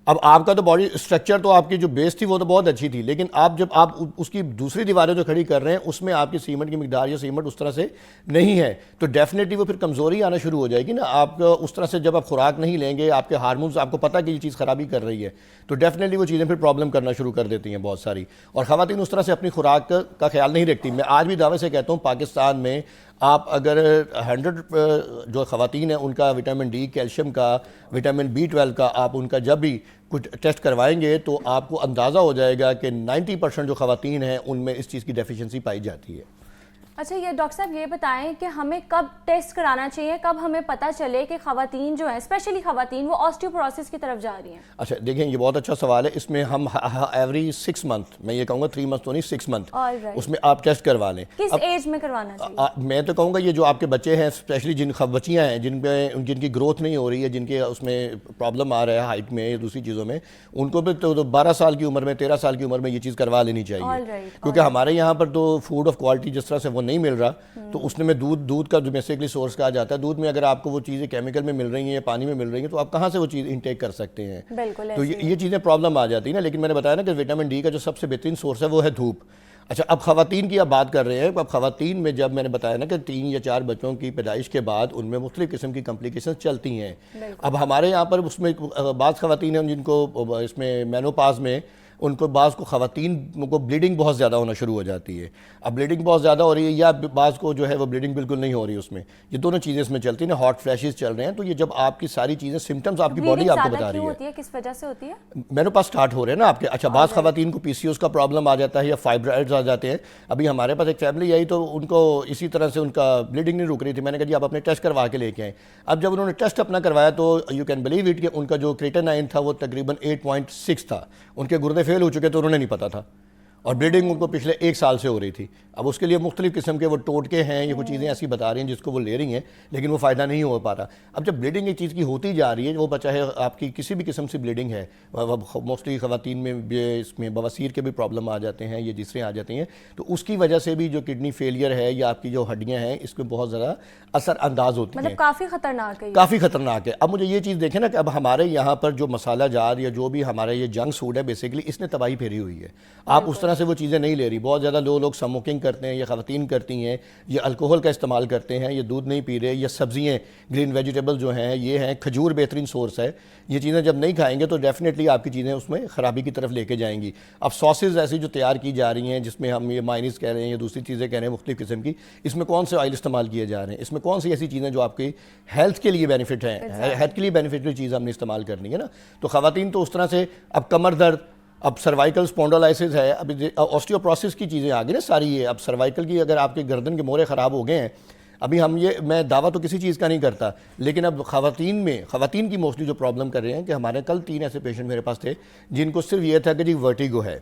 اب آپ کا تو باڈی اسٹرکچر تو آپ کی جو بیس تھی وہ تو بہت اچھی تھی, لیکن آپ جب آپ اس کی دوسری دیواریں جو کھڑی کر رہے ہیں اس میں آپ کی سیمنٹ کی مقدار یا سیمنٹ اس طرح سے نہیں ہے, تو ڈیفینیٹلی وہ پھر کمزوری آنا شروع ہو جائے گی نا. آپ اس طرح سے جب آپ خوراک نہیں لیں گے, آپ کے ہارمونز آپ کو پتہ کہ یہ چیز خرابی کر رہی ہے, تو ڈیفینیٹلی وہ چیزیں پھر پرابلم کرنا شروع کر دیتی ہیں بہت ساری. اور خواتین اس طرح سے اپنی خوراک کا خیال نہیں رکھتی. میں آج بھی دعوے سے کہتا ہوں پاکستان میں آپ اگر 100 جو خواتین ہیں ان کا وٹامن ڈی, کیلشیم کا, وٹامن B12 کا آپ ان کا جب بھی کچھ ٹیسٹ کروائیں گے تو آپ کو اندازہ ہو جائے گا کہ 90% جو خواتین ہیں ان میں اس چیز کی ڈیفیشنسی پائی جاتی ہے. اچھا یہ ڈاکٹر صاحب یہ بتائیں کہ ہمیں کب ٹیسٹ کرانا چاہیے, کب ہمیں پتہ چلے کہ خواتین جو ہیں اسپیشلی خواتین وہ آسٹیوپروسس کی طرف جا رہی ہیں؟ اچھا دیکھیں یہ بہت اچھا سوال ہے. اس میں ہم ایوری 6 منتھ, میں یہ کہوں گا 3 منتھ تو نہیں 6 منتھ, اس میں آپ ٹیسٹ کروا لیں. کس ایج میں کروانا چاہیے؟ میں تو کہوں گا یہ جو آپ کے بچے ہیں اسپیشلی جن بچیاں ہیں جن کی گروتھ نہیں ہو رہی ہے, جن کے اس میں پرابلم آ رہا ہے ہائٹ میں یا دوسری چیزوں میں, ان کو بھی تو 12 سال کی عمر میں 13 سال کی عمر میں یہ چیز کروا لینی چاہیے, کیونکہ ہمارے یہاں پر تو فوڈ آف کوالٹی جس طرح سے وہ نہیں مل رہا, تو اس میں دودھ کا جو بیسیکلی سورس کہا جاتا ہے, دودھ میں اگر آپ کو وہ چیزیں کیمیکل میں مل رہی ہیں یا پانی میں مل رہی ہیں تو آپ کہاں سے وہ چیز انٹیک کر سکتے ہیں؟ تو یہ چیزیں پرابلم آ جاتی ہیں نا. لیکن میں نے بتایا نا کہ وٹامن ڈی کا جو سب سے بہترین سورس ہے وہ ہے دھوپ. اچھا اب خواتین کی آپ بات کر رہے ہیں, اب خواتین میں جب میں نے بتایا نا کہ 3 یا 4 بچوں کی پیدائش کے بعد ان میں مختلف قسم کی کمپلیکیشنز چلتی ہیں. اب ہمارے یہاں پر اس میں بعض خواتین ہیں جن کو اس میں مینوپاز میں ان کو بعض کو خواتین کو بلیڈنگ بہت زیادہ ہونا شروع ہو جاتی ہے. اب بلیڈنگ بہت زیادہ ہو رہی ہے یا بعض کو جو ہے وہ بلیڈنگ بالکل نہیں ہو رہی, اس میں یہ دونوں چیزیں اس میں چلتی ہیں, ہاٹ فلیشز چل رہے ہیں. تو یہ جب آپ کی ساری چیزیں سمٹمز آپ کی باڈی آپ کو بتا رہی ہے, کس وجہ سے ہوتی ہے مینوپاز سٹارٹ ہو رہے ہیں نا آپ کے. اچھا بعض خواتین کو PCOS کا پرابلم آ جاتا ہے یا فائبرائڈز آ جاتے ہیں. ابھی ہمارے پاس ایک فیملی آئی تو ان کو اسی طرح سے ان کا بلیڈنگ نہیں رک رہی تھی. میں نے کہا جی آپ اپنے ٹیسٹ کروا کے لے کے آئیں. اب جب انہوں نے ٹیسٹ اپنا کروایا تو یو کین بلیو اٹ کہ ان کا جو کریٹینائن تھا وہ تقریباً 8.6 تھا. ان کے گردے فیل ہو چکے تو انہوں نے نہیں پتا تھا, اور بلیڈنگ ان کو پچھلے 1 سال سے ہو رہی تھی. اب اس کے لیے مختلف قسم کے وہ ٹوٹکے ہیں یا کچھ چیزیں ایسی بتا رہی ہیں جس کو وہ لے رہی ہیں, لیکن وہ فائدہ نہیں ہو پا رہا. اب جب بلیڈنگ ایک چیز کی ہوتی جا رہی ہے, وہ چاہے آپ کی کسی بھی قسم سے بلیڈنگ ہے, موسٹلی خواتین میں اس میں بواسیر کے بھی پرابلم آ جاتے ہیں, یہ دوسرے آ جاتے ہیں, تو اس کی وجہ سے بھی جو کڈنی فیلئر ہے یا آپ کی جو ہڈیاں ہیں اس میں بہت زیادہ اثر انداز ہوتی ہیں. مطلب کافی خطرناک ہے, کافی خطرناک ہے. اب مجھے یہ چیز دیکھیں نا کہ اب ہمارے یہاں پر جو مسالہ جات یا جو بھی ہمارا یہ جنک فوڈ ہے بیسیکلی اس نے تباہی پھیری ہوئی ہے. آپ اس طرح طرح سے وہ چیزیں نہیں لے رہی. بہت زیادہ لوگ اسموکنگ کرتے ہیں یا خواتین کرتی ہیں, یہ الکوہل کا استعمال کرتے ہیں, یہ دودھ نہیں پی رہے, یا سبزیاں گرین ویجیٹیبل جو ہیں یہ ہیں, کھجور بہترین سورس ہے. یہ چیزیں جب نہیں کھائیں گے تو ڈیفینیٹلی آپ کی چیزیں اس میں خرابی کی طرف لے کے جائیں گی. اب ساسز ایسی جو تیار کی جا رہی ہیں جس میں ہم یہ مائنیز کہہ رہے ہیں یا دوسری چیزیں کہہ رہے ہیں مختلف قسم کی, اس میں کون سے آئل استعمال کیے جا رہے ہیں, اس میں کون سی ایسی چیزیں جو آپ کی ہیلتھ کے لیے بینیفٹ ہیں, ہیلتھ کے لیے بینیفٹ چیز ہم نے استعمال کرنی ہے نا. تو خواتین تو اس طرح سے اب کمر درد, اب سروائکل اسپونڈولائسس ہے, اب آسٹیوپروسس کی چیزیں آ گئی نا ساری. یہ اب سروائکل کی اگر آپ کے گردن کے مورے خراب ہو گئے ہیں, ابھی ہم یہ میں دعویٰ تو کسی چیز کا نہیں کرتا, لیکن اب خواتین کی موسٹلی جو پرابلم کر رہے ہیں کہ ہمارے کل 3 ایسے پیشنٹ میرے پاس تھے جن کو صرف یہ تھا کہ جی ورٹیگو ہے,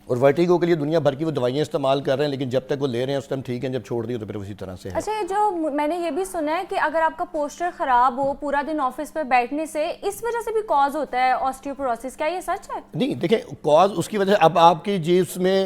اور ورٹیگو کے لیے دنیا بھر کی وہ دوائیاں استعمال کر رہے ہیں, لیکن جب تک وہ لے رہے ہیں اس ٹائم ٹھیک ہے, جب چھوڑ دی تو پھر اسی طرح سے ہے. اچھا, جو میں نے یہ بھی سنا ہے کہ اگر آپ کا پوسچر خراب ہو پورا دن آفس پہ بیٹھنے سے, اس وجہ سے بھی کاز ہوتا ہے آسٹیوپروسس, کیا یہ سچ ہے؟ نہیں دیکھیں, کاز اس کی وجہ اب آپ کی جیبس میں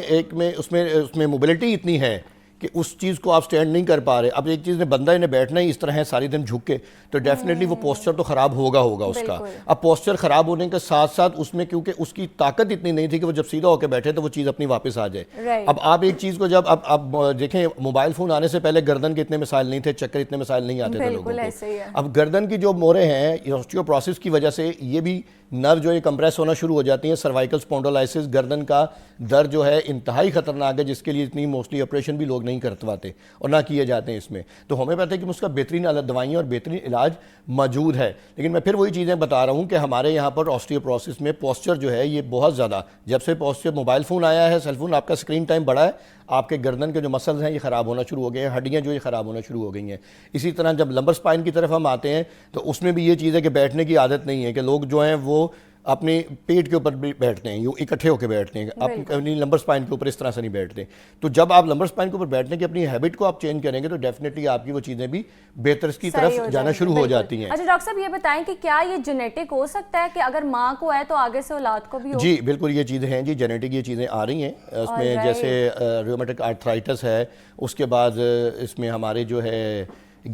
اس میں موبلٹی اتنی ہے کہ اس چیز کو آپ سٹینڈ نہیں کر پا رہے. اب ایک چیز نے بندہ انہیں بیٹھنا ہی اس طرح ہے ساری دن جھک کے, تو ڈیفینیٹلی وہ پوسچر تو خراب ہوگا اس کا. اب پوسچر خراب ہونے کے ساتھ ساتھ اس میں کیونکہ اس کی طاقت اتنی نہیں تھی کہ وہ جب سیدھا ہو کے بیٹھے تو وہ چیز اپنی واپس آ جائے. اب آپ ایک چیز کو جب اب دیکھیں, موبائل فون آنے سے پہلے گردن کے اتنے مسائل نہیں تھے, چکر اتنے مسائل نہیں آتے تھے لوگوں کو. اب گردن کی جو مورے ہیں آسٹیوپروسس کی وجہ سے یہ بھی نرو جو ہے کمپریس ہونا شروع ہو جاتی ہیں. سروائکل اسپونڈولائسس, گردن کا درد جو ہے انتہائی خطرناک ہے, جس کے لیے اتنی موسٹلی آپریشن بھی لوگ نہیں کرواتے اور نہ کیے جاتے ہیں اس میں. تو ہومیوپیتھی میں اس کا بہترین دوائیاں اور بہترین علاج موجود ہے. لیکن میں پھر وہی چیزیں بتا رہا ہوں کہ ہمارے یہاں پر آسٹیوپروسس میں پوسچر جو ہے یہ بہت زیادہ, جب سے پوسچر موبائل فون آیا ہے, سیل فون, آپ کا اسکرین ٹائم بڑھا ہے, آپ کے گردن کے جو مسلز ہیں یہ خراب ہونا شروع ہو گئے ہیں, ہڈیاں جو یہ خراب ہونا شروع ہو گئی ہیں. اسی طرح جب لمبر سپائن کی طرف ہم آتے ہیں تو اس میں بھی یہ چیز ہے کہ بیٹھنے کی عادت نہیں ہے, کہ لوگ جو ہیں وہ اپنے پیٹ کے اوپر بھی بیٹھتے ہیں, یوں اکٹھے ہو کے بیٹھتے ہیں, اپنی لمبر سپائن کے اوپر اس طرح سے نہیں بیٹھتے. تو جب آپ لمبر سپائن کے اوپر بیٹھنے کی اپنی ہیبٹ کو آپ چینج کریں گے تو ڈیفینیٹلی آپ کی وہ چیزیں بھی بہتر کی طرف جانا شروع ہو جاتی ہیں. اچھا ڈاکٹر صاحب یہ بتائیں کہ کیا یہ جینیٹک ہو سکتا ہے کہ اگر ماں کو ہے تو آگے سے اولاد کو بھی ہو؟ جی بالکل, یہ چیزیں ہیں جی, جینیٹک یہ چیزیں آ رہی ہیں. اس میں جیسے ریومیٹک آرتھرائٹس ہے, اس کے بعد اس میں ہمارے جو ہے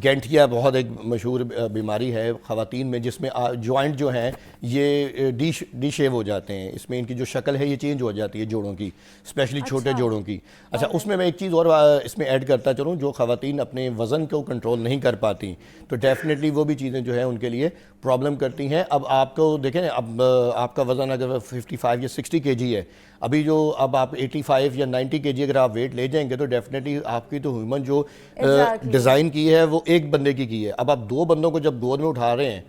گینٹھیا بہت ایک مشہور بیماری ہے خواتین میں, جس میں جوائنٹ جو ہیں یہ ڈی شیو ہو جاتے ہیں, اس میں ان کی جو شکل ہے یہ چینج ہو جاتی ہے جوڑوں کی, اسپیشلی چھوٹے جوڑوں کی. اچھا, اس میں ایک چیز اور اس میں ایڈ کرتا چلوں, جو خواتین اپنے وزن کو کنٹرول نہیں کر پاتی تو ڈیفینیٹلی وہ بھی چیزیں جو ہیں ان کے لیے پرابلم کرتی ہیں. اب آپ کو دیکھیں, اب آپ کا وزن اگر 55 یا 60 kg ہے, ابھی جو اب آپ 85 یا 90 kg اگر آپ ویٹ لے جائیں گے تو ڈیفینیٹلی آپ کی تو ہیومن جو ڈیزائن کی ہے وہ ایک بندے کی ہے. اب آپ 2 بندوں کو جب گود میں اٹھا رہے ہیں,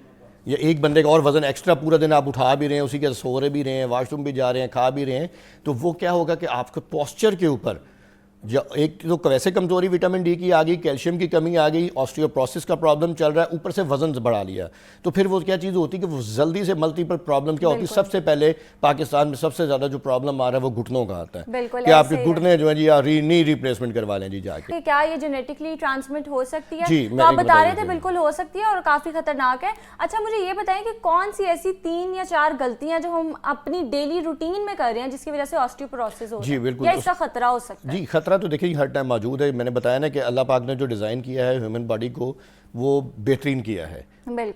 یا ایک بندے کا اور وزن ایکسٹرا پورا دن آپ اٹھا بھی رہے ہیں, اسی کے سو رہے بھی رہے ہیں, واش روم بھی جا رہے ہیں, کھا بھی رہے ہیں, تو وہ کیا ہوگا کہ آپ کے پوسچر کے اوپر ایک تو ویسے کمزوری وٹامن ڈی کی آ گئی, کیلشیم کی کمی آ گئی, آسٹیوپروسس کا پرابلم چل رہا ہے, اوپر سے وزن بڑھا لیا, تو پھر وہ کیا چیز ہوتی ہے کہ وہ جلدی سے ملٹیپل پرابلم کیا ہوتی ہے. سب سے پہلے پاکستان میں سب سے زیادہ جو پرابلم آ رہا ہے وہ گھٹنوں کا آتا ہے, کہ آپ کے گھٹنے جو ہیں جی نی ریپلیسمنٹ کروا لیں جی جا کے. کیا یہ جینیٹکلی ٹرانسمٹ ہو سکتی ہے؟ جی تو آپ بتا رہے تھے بالکل ہو سکتی ہے اور کافی خطرناک ہے. اچھا مجھے یہ بتائیں کہ کون سی ایسی 3 یا 4 غلطیاں جو ہم اپنی ڈیلی روٹین میں کر رہے ہیں جس کی وجہ سے آسٹیوپروسس ہو رہا ہے, یا اس کا خطرہ ہو سکتا ہے؟ جی خطرہ تو دیکھیے ہر ٹائم موجود ہے. میں نے بتایا نا کہ اللہ پاک نے جو ڈیزائن کیا ہے ہیومن باڈی کو وہ بہترین کیا ہے.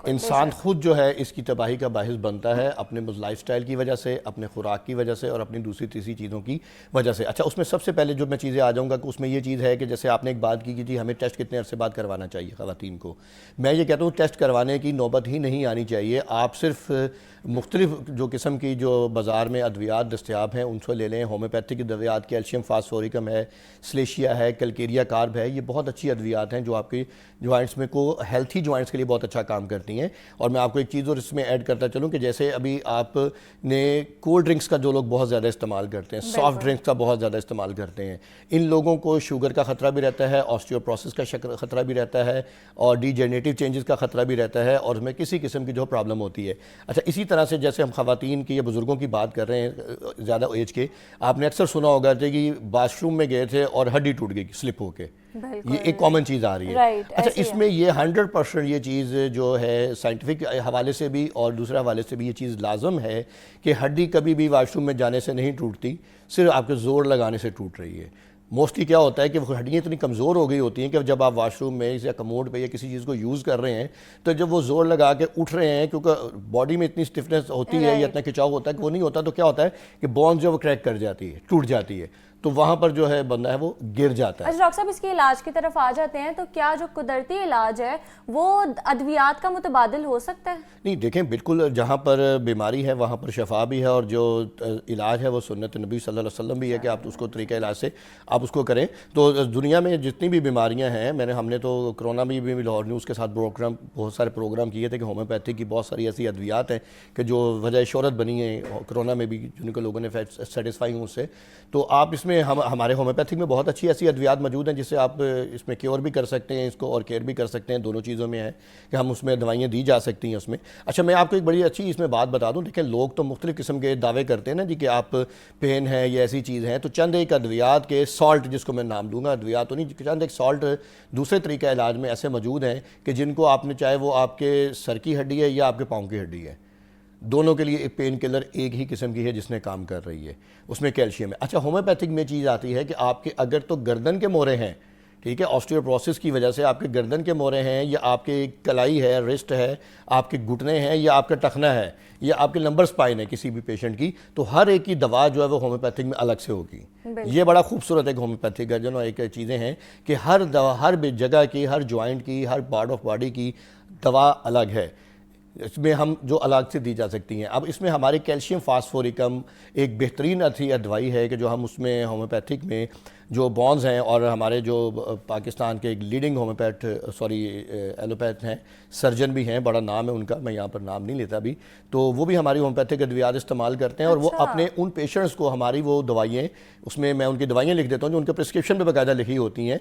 انسان خود جو ہے اس کی تباہی کا باعث بنتا ہے اپنے لائف سٹائل کی وجہ سے, اپنے خوراک کی وجہ سے اور اپنی دوسری تیسری چیزوں کی وجہ سے. اچھا, اس میں سب سے پہلے جو میں چیزیں آ جاؤں گا کہ اس میں یہ چیز ہے کہ جیسے آپ نے ایک بات کی کہ جی ہمیں ٹیسٹ کتنے عرصے بعد کروانا چاہیے خواتین کو. میں یہ کہتا ہوں ٹیسٹ کروانے کی نوبت ہی نہیں آنی چاہیے. آپ صرف مختلف جو قسم کی جو بازار میں ادویات دستیاب ہیں ان سے لے لیں. ہومیوپیتھک ادویات, کیلشیم فاسفورکم ہے, سلیشیا ہے, کیلکیریا کارب ہے, یہ بہت اچھی ادویات ہیں جو آپ کی جوائنٹس میں کو ہیلتھی جوائنٹس کے لیے بہت اچھا کام کرتی ہیں. اور میں آپ کو ایک چیز اور اس میں ایڈ کرتا چلوں کہ جیسے ابھی آپ نے کولڈ ڈرنکس کا جو لوگ بہت زیادہ استعمال کرتے ہیں, سافٹ ڈرنکس کا بہت زیادہ استعمال کرتے ہیں, ان لوگوں کو شوگر کا خطرہ بھی رہتا ہے, آسٹیوپروسس کا خطرہ بھی رہتا ہے, اور ڈی جنریٹیو چینجز کا خطرہ بھی رہتا ہے, اور اس میں کسی قسم کی جو پرابلم ہوتی ہے. اچھا, اسی طرح سے جیسے ہم خواتین کی یا بزرگوں کی بات کر رہے ہیں زیادہ ایج کے, آپ نے اکثر سنا ہوگا کہ واش روم میں گئے تھے اور ہڈی ٹوٹ گئی سلپ ہو کے, یہ ایک کامن چیز آ رہی ہے. اچھا, اس میں یہ 100% یہ چیز جو ہے سائنٹیفک حوالے سے بھی اور دوسرے حوالے سے بھی یہ چیز لازم ہے کہ ہڈی کبھی بھی واش روم میں جانے سے نہیں ٹوٹتی, صرف آپ کے زور لگانے سے ٹوٹ رہی ہے. موسٹلی کیا ہوتا ہے کہ وہ ہڈیاں اتنی کمزور ہو گئی ہوتی ہیں کہ جب آپ واش روم میں یا کموڈ پہ یا کسی چیز کو یوز کر رہے ہیں تو جب وہ زور لگا کے اٹھ رہے ہیں کیونکہ باڈی میں اتنی اسٹفنس ہوتی ہے یا اتنا کھچاؤ ہوتا ہے کہ وہ نہیں ہوتا، تو کیا ہوتا ہے کہ بونز جو وہ کریک کر جاتی ہے، ٹوٹ جاتی ہے، تو وہاں پر جو ہے بندہ ہے وہ گر جاتا ہے۔ اچھا ڈاکٹر صاحب اس کے علاج کی طرف آ جاتے ہیں، تو کیا جو قدرتی علاج ہے وہ ادویات کا متبادل ہو سکتا ہے؟ نہیں دیکھیں، بالکل جہاں پر بیماری ہے وہاں پر شفا بھی ہے، اور جو علاج ہے وہ سنت نبی صلی اللہ علیہ وسلم بھی ہے کہ آپ اس کو طریقہ علاج سے آپ اس کو کریں۔ تو دنیا میں جتنی بھی بیماریاں ہیں، ہم نے تو کرونا میں بھی لاہور نیوز کے ساتھ بہت سارے پروگرام کیے تھے کہ ہومیوپیتھی کی بہت ساری ایسی ادویات ہیں کہ جو وجہ شہرت بنی ہیں کرونا میں بھی، جن کو لوگوں نے سیٹسفائی ہوں اس سے۔ تو آپ اس میں ہمارے ہومیوپیتھک میں بہت اچھی ایسی ادویات موجود ہیں جس سے آپ اس میں کیور بھی کر سکتے ہیں اس کو، اور کیئر بھی کر سکتے ہیں، دونوں چیزوں میں ہے کہ ہم اس میں دوائیاں دی جا سکتی ہیں اس میں۔ اچھا میں آپ کو ایک بڑی اچھی اس میں بات بتا دوں، دیکھیں لوگ تو مختلف قسم کے دعوے کرتے ہیں نا جی کہ آپ پین ہے یا ایسی چیز ہیں، تو چند ایک ادویات کے سالٹ، جس کو میں نام دوں گا، ادویات تو نہیں، چند ایک سالٹ دوسرے طریقہ علاج میں ایسے موجود ہیں کہ جن کو آپ نے چاہے وہ آپ کے سر کی ہڈی ہے یا آپ کے پاؤں کی ہڈی ہے، دونوں کے لیے ایک پین کلر ایک ہی قسم کی ہے جس نے کام کر رہی ہے، اس میں کیلشیم ہے۔ اچھا ہومیوپیتھک میں چیز آتی ہے کہ آپ کے اگر تو گردن کے مورے ہیں، ٹھیک ہے، آسٹیوپروسس کی وجہ سے آپ کے گردن کے مورے ہیں یا آپ کے کلائی ہے، رسٹ ہے، آپ کے گھٹنے ہیں یا آپ کا ٹخنا ہے یا آپ کے لمبر سپائن ہے کسی بھی پیشنٹ کی، تو ہر ایک کی دوا جو ہے وہ ہومیوپیتھک میں الگ سے ہوگی۔ یہ بڑا خوبصورت ایک ہومیوپیتھک ہے جو ایک چیزیں ہیں کہ ہر دوا، ہر جگہ کی، ہر جوائنٹ کی، ہر پارٹ آف باڈی کی دوا الگ ہے، اس میں ہم جو الگ سے دی جا سکتی ہیں۔ اب اس میں ہمارے کیلشیم فاسفورکم ایک بہترین دوائی ہے کہ جو ہم اس میں ہومیوپیتھک میں جو بونز ہیں، اور ہمارے جو پاکستان کے ایک لیڈنگ ایلوپیتھ ہیں، سرجن بھی ہیں، بڑا نام ہے ان کا، میں یہاں پر نام نہیں لیتا بھی، تو وہ بھی ہماری ہومیوپیتھک ادویات استعمال کرتے ہیں، اور وہ اپنے ان پیشنٹس کو ہماری وہ دوائیں، اس میں میں ان کی دوائیں لکھ دیتا ہوں جو ان کے پرسکرپشن پہ باقاعدہ لکھی ہوتی ہیں،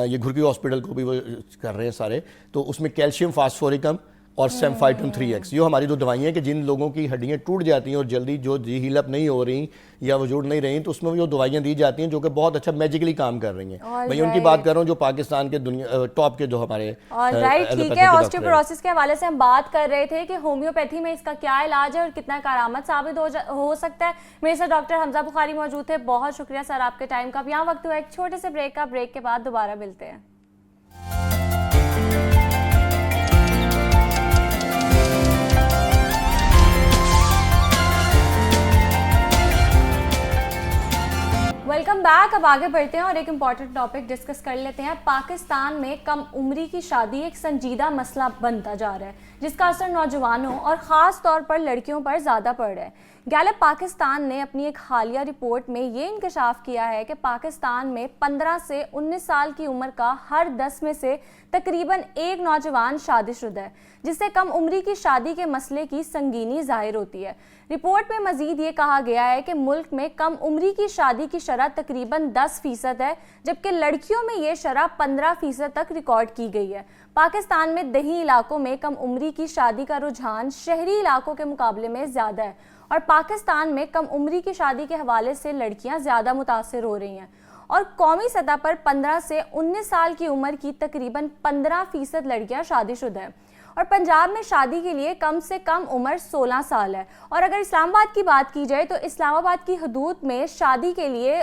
یہ گھرکی ہاسپٹل کو بھی وہ کر رہے ہیں سارے، تو اس میں کیلشیم فاسفورکم اور سیمفائٹن 3X، یہ ہماری دو دوائیں ہیں کہ جن لوگوں کی ہڈیاں ٹوٹ جاتی ہیں اور جلدی جو ہیل اپ نہیں ہو رہی یا وہ جڑ نہیں رہی، تو اس میں وہ دوائیاں دی جاتی ہیں جو کہ بہت اچھا میجیکلی کام کر رہی ہیں۔ میں ان کی بات کر رہا ہوں جو پاکستان کے دنیا ٹاپ کے جو ہمارے ٹھیک ہے، آسٹیوپروسس کے حوالے سے ہم بات کر رہے تھے کہ ہومیوپیتھی میں اس کا کیا علاج ہے اور کتنا کارآمد ثابت ہو سکتا ہے۔ میرے ساتھ ڈاکٹر حمزہ بخاری موجود تھے، بہت شکریہ سر آپ کے ٹائم کا۔ اب یہاں وقت ہوا ایک چھوٹے سے بریک کا، بریک کے بعد دوبارہ ملتے ہیں۔ Welcome back. اب آگے بڑھتے ہیں اور ایک امپورٹنٹ ٹاپک ڈسکس کر لیتے ہیں۔ پاکستان میں کم عمری کی شادی ایک سنجیدہ مسئلہ بنتا جا رہا ہے جس کا اثر نوجوانوں اور خاص طور پر لڑکیوں پر زیادہ پڑ رہا ہے۔ گیلپ پاکستان نے اپنی ایک حالیہ رپورٹ میں یہ انکشاف کیا ہے کہ پاکستان میں 15 سے 19 سال کی عمر کا ہر 10 میں سے تقریباً ایک نوجوان شادی شدہ ہے، جس سے کم عمری کی شادی کے مسئلے کی سنگینی ظاہر ہوتی ہے۔ رپورٹ میں مزید یہ کہا گیا ہے کہ ملک میں کم عمری کی شادی کی شرح تقریباً 10% ہے، جبکہ لڑکیوں میں یہ شرح 15% تک ریکارڈ کی گئی ہے۔ پاکستان میں دیہی علاقوں میں کم عمری کی شادی کا رجحان شہری علاقوں کے مقابلے میں زیادہ ہے، اور پاکستان میں کم عمری کی شادی کے حوالے سے لڑکیاں زیادہ متاثر ہو رہی ہیں، اور قومی سطح پر 15 سے 19 سال کی عمر کی تقریباً 15% لڑکیاں شادی شدہ ہیں، اور پنجاب میں شادی کے لیے کم سے کم عمر 16 سال ہے۔ اور اگر اسلام آباد کی بات کی جائے تو اسلام آباد کی حدود میں شادی کے لیے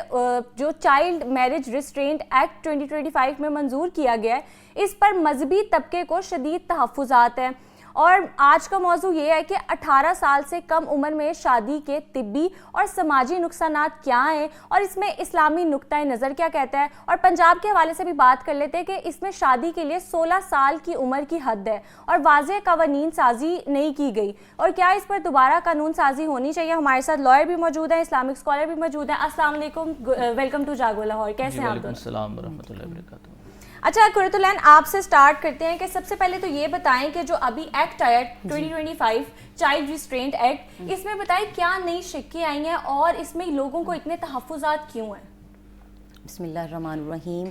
جو چائلڈ میرج ریسٹرینٹ ایکٹ 2025 میں منظور کیا گیا ہے، اس پر مذہبی طبقے کو شدید تحفظات ہیں۔ اور آج کا موضوع یہ ہے کہ 18 سال سے کم عمر میں شادی کے طبی اور سماجی نقصانات کیا ہیں، اور اس میں اسلامی نقطۂ نظر کیا کہتا ہے، اور پنجاب کے حوالے سے بھی بات کر لیتے ہیں کہ اس میں شادی کے لیے 16 سال کی عمر کی حد ہے اور واضح قوانین سازی نہیں کی گئی، اور کیا اس پر دوبارہ قانون سازی ہونی چاہیے۔ ہمارے ساتھ لائر بھی موجود ہیں، اسلامک اسکالر بھی موجود ہیں۔ السلام علیکم، ویلکم ٹو جاگو لاہور، کیسے ہیں آپ؟ وعلیکم السلام ورحمۃ اللہ وبرکاتہ۔ اچھا قرۃ العین، آپ سے سٹارٹ کرتے ہیں کہ سب سے پہلے تو یہ بتائیں کہ جو ابھی ایکٹ آیا 2025 چائلڈ ریسٹرینٹ ایکٹ، اس میں بتائیں کیا نئی شکیں آئی ہیں اور اس میں لوگوں کو اتنے تحفظات کیوں ہیں؟ بسم اللہ الرحمن الرحیم۔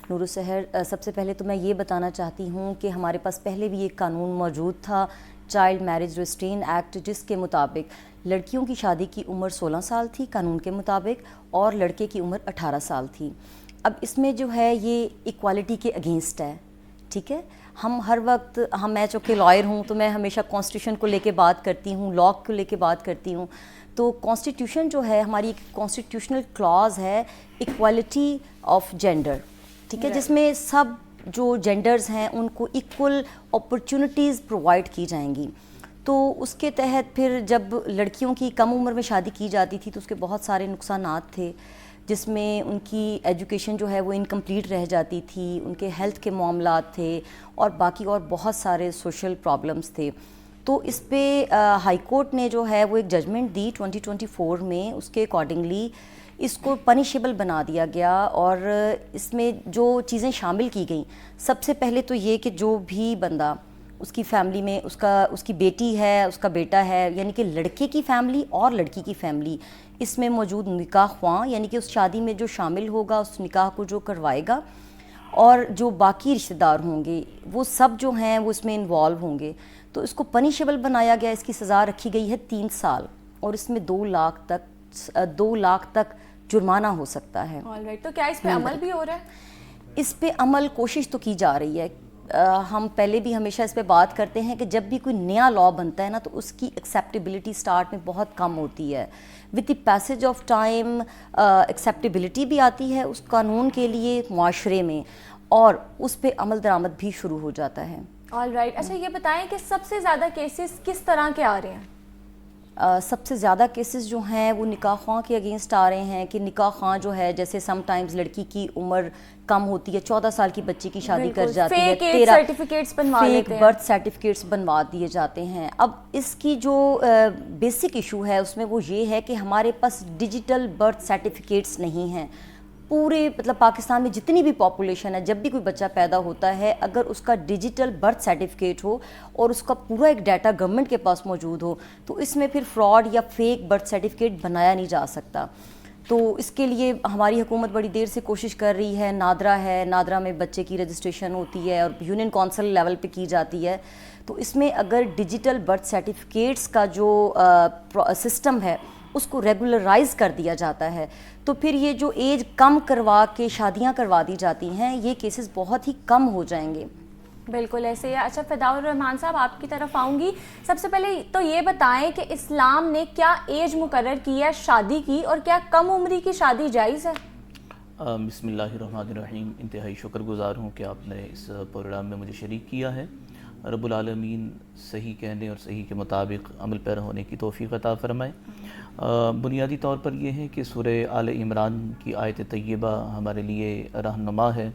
نور السحر، سب سے پہلے تو میں یہ بتانا چاہتی ہوں کہ ہمارے پاس پہلے بھی ایک قانون موجود تھا، چائلڈ میرج ریسٹرین ایکٹ، جس کے مطابق لڑکیوں کی شادی کی عمر 16 سال تھی قانون کے مطابق، اور لڑکے کی عمر 18 سال تھی۔ اب اس میں جو ہے یہ ایکوالٹی کے اگینسٹ ہے، ٹھیک ہے۔ ہم ہر وقت میں چونکہ لائر ہوں تو میں ہمیشہ کانسٹیٹیوشن کو لے کے بات کرتی ہوں، لا کو لے کے بات کرتی ہوں۔ تو کانسٹیٹیوشن جو ہے ہماری ایک کانسٹیٹیوشنل کلاز ہے ایکوالٹی آف جینڈر، ٹھیک ہے، جس میں سب جو جینڈرز ہیں ان کو ایکول اپرچونٹیز پرووائڈ کی جائیں گی. تو اس کے تحت پھر جب لڑکیوں کی کم عمر میں شادی کی جاتی تھی تو اس کے بہت سارے نقصانات تھے، جس میں ان کی ایجوکیشن جو ہے وہ انکمپلیٹ رہ جاتی تھی، ان کے ہیلتھ کے معاملات تھے اور باقی اور بہت سارے سوشل پرابلمس تھے. تو اس پہ ہائی کورٹ نے جو ہے وہ ایک ججمنٹ دی 2024 میں، اس کے اکارڈنگلی اس کو پنشیبل بنا دیا گیا. اور اس میں جو چیزیں شامل کی گئیں، سب سے پہلے تو یہ کہ جو بھی بندہ اس کی فیملی میں اس کی بیٹی ہے، اس کا بیٹا ہے، یعنی کہ لڑکے کی فیملی اور لڑکی کی فیملی، اس میں موجود نکاح خواں یعنی کہ اس شادی میں جو شامل ہوگا، اس نکاح کو جو کروائے گا، اور جو باقی رشتہ دار ہوں گے وہ سب جو ہیں وہ اس میں انوالو ہوں گے. تو اس کو پنشیبل بنایا گیا. اس کی سزا رکھی گئی ہے 3 سال اور اس میں 2 لاکھ تک جرمانہ ہو سکتا ہے. تو کیا اس پہ عمل بھی ہو رہا ہے؟ اس پہ عمل کوشش تو کی جا رہی ہے. ہم پہلے بھی ہمیشہ اس پہ بات کرتے ہیں کہ جب بھی کوئی نیا لا بنتا ہے نا تو اس کی ایکسیپٹیبلٹی سٹارٹ میں بہت کم ہوتی ہے. With the passage of time acceptability بھی آتی ہے اس قانون کے لیے معاشرے میں، اور اس پہ عمل درآمد بھی شروع ہو جاتا ہے. آل رائٹ. اچھا یہ بتائیں کہ سب سے زیادہ کیسز کس طرح کے آ رہے ہیں؟ سب سے زیادہ کیسز جو ہیں وہ نکاح خواں کے اگینسٹ آ رہے ہیں کہ نکاح خواں جو ہے جیسے سم ٹائمز لڑکی کی عمر کم ہوتی ہے، 14 سال کی بچی کی شادی کر جاتی ہے، فیک سرٹیفکیٹس بنوا لیتے فیک ہیں، برتھ سرٹیفکیٹس بنوا دیے جاتے ہیں. اب اس کی جو بیسک ایشو ہے اس میں وہ یہ ہے کہ ہمارے پاس ڈیجیٹل برتھ سرٹیفکیٹس نہیں ہیں. پورے مطلب پاکستان میں جتنی بھی پاپولیشن ہے، جب بھی کوئی بچہ پیدا ہوتا ہے اگر اس کا ڈیجیٹل برتھ سرٹیفکیٹ ہو اور اس کا پورا ایک ڈیٹا گورنمنٹ کے پاس موجود ہو تو اس میں پھر فراڈ یا فیک برتھ سرٹیفکیٹ بنایا نہیں جا سکتا. تو اس کے لیے ہماری حکومت بڑی دیر سے کوشش کر رہی ہے. نادرا میں بچے کی رجسٹریشن ہوتی ہے اور یونین کونسل لیول پہ کی جاتی ہے. تو اس میں اگر ڈیجیٹل برتھ سرٹیفکیٹس کا جو سسٹم ہے اس کو ریگولرائز کر دیا جاتا ہے تو پھر یہ جو ایج کم کروا کے شادیاں کروا دی جاتی ہیں یہ کیسز بہت ہی کم ہو جائیں گے. بالکل ایسے ہی ہے. اچھا فداء الرحمان صاحب آپ کی طرف آؤں گی. سب سے پہلے تو یہ بتائیں کہ اسلام نے کیا ایج مقرر کی ہے شادی کی اور کیا کم عمری کی شادی جائز ہے؟ بسم اللہ الرحمن الرحیم. انتہائی شکر گزار ہوں کہ آپ نے اس پروگرام میں مجھے شریک کیا ہے. رب العالمین صحیح کہنے اور صحیح کے مطابق عمل پیرا ہونے کی توفیق عطا فرمائے. بنیادی طور پر یہ ہے کہ سورہ آل عمران کی آیت طیبہ ہمارے لیے رہنما ہے.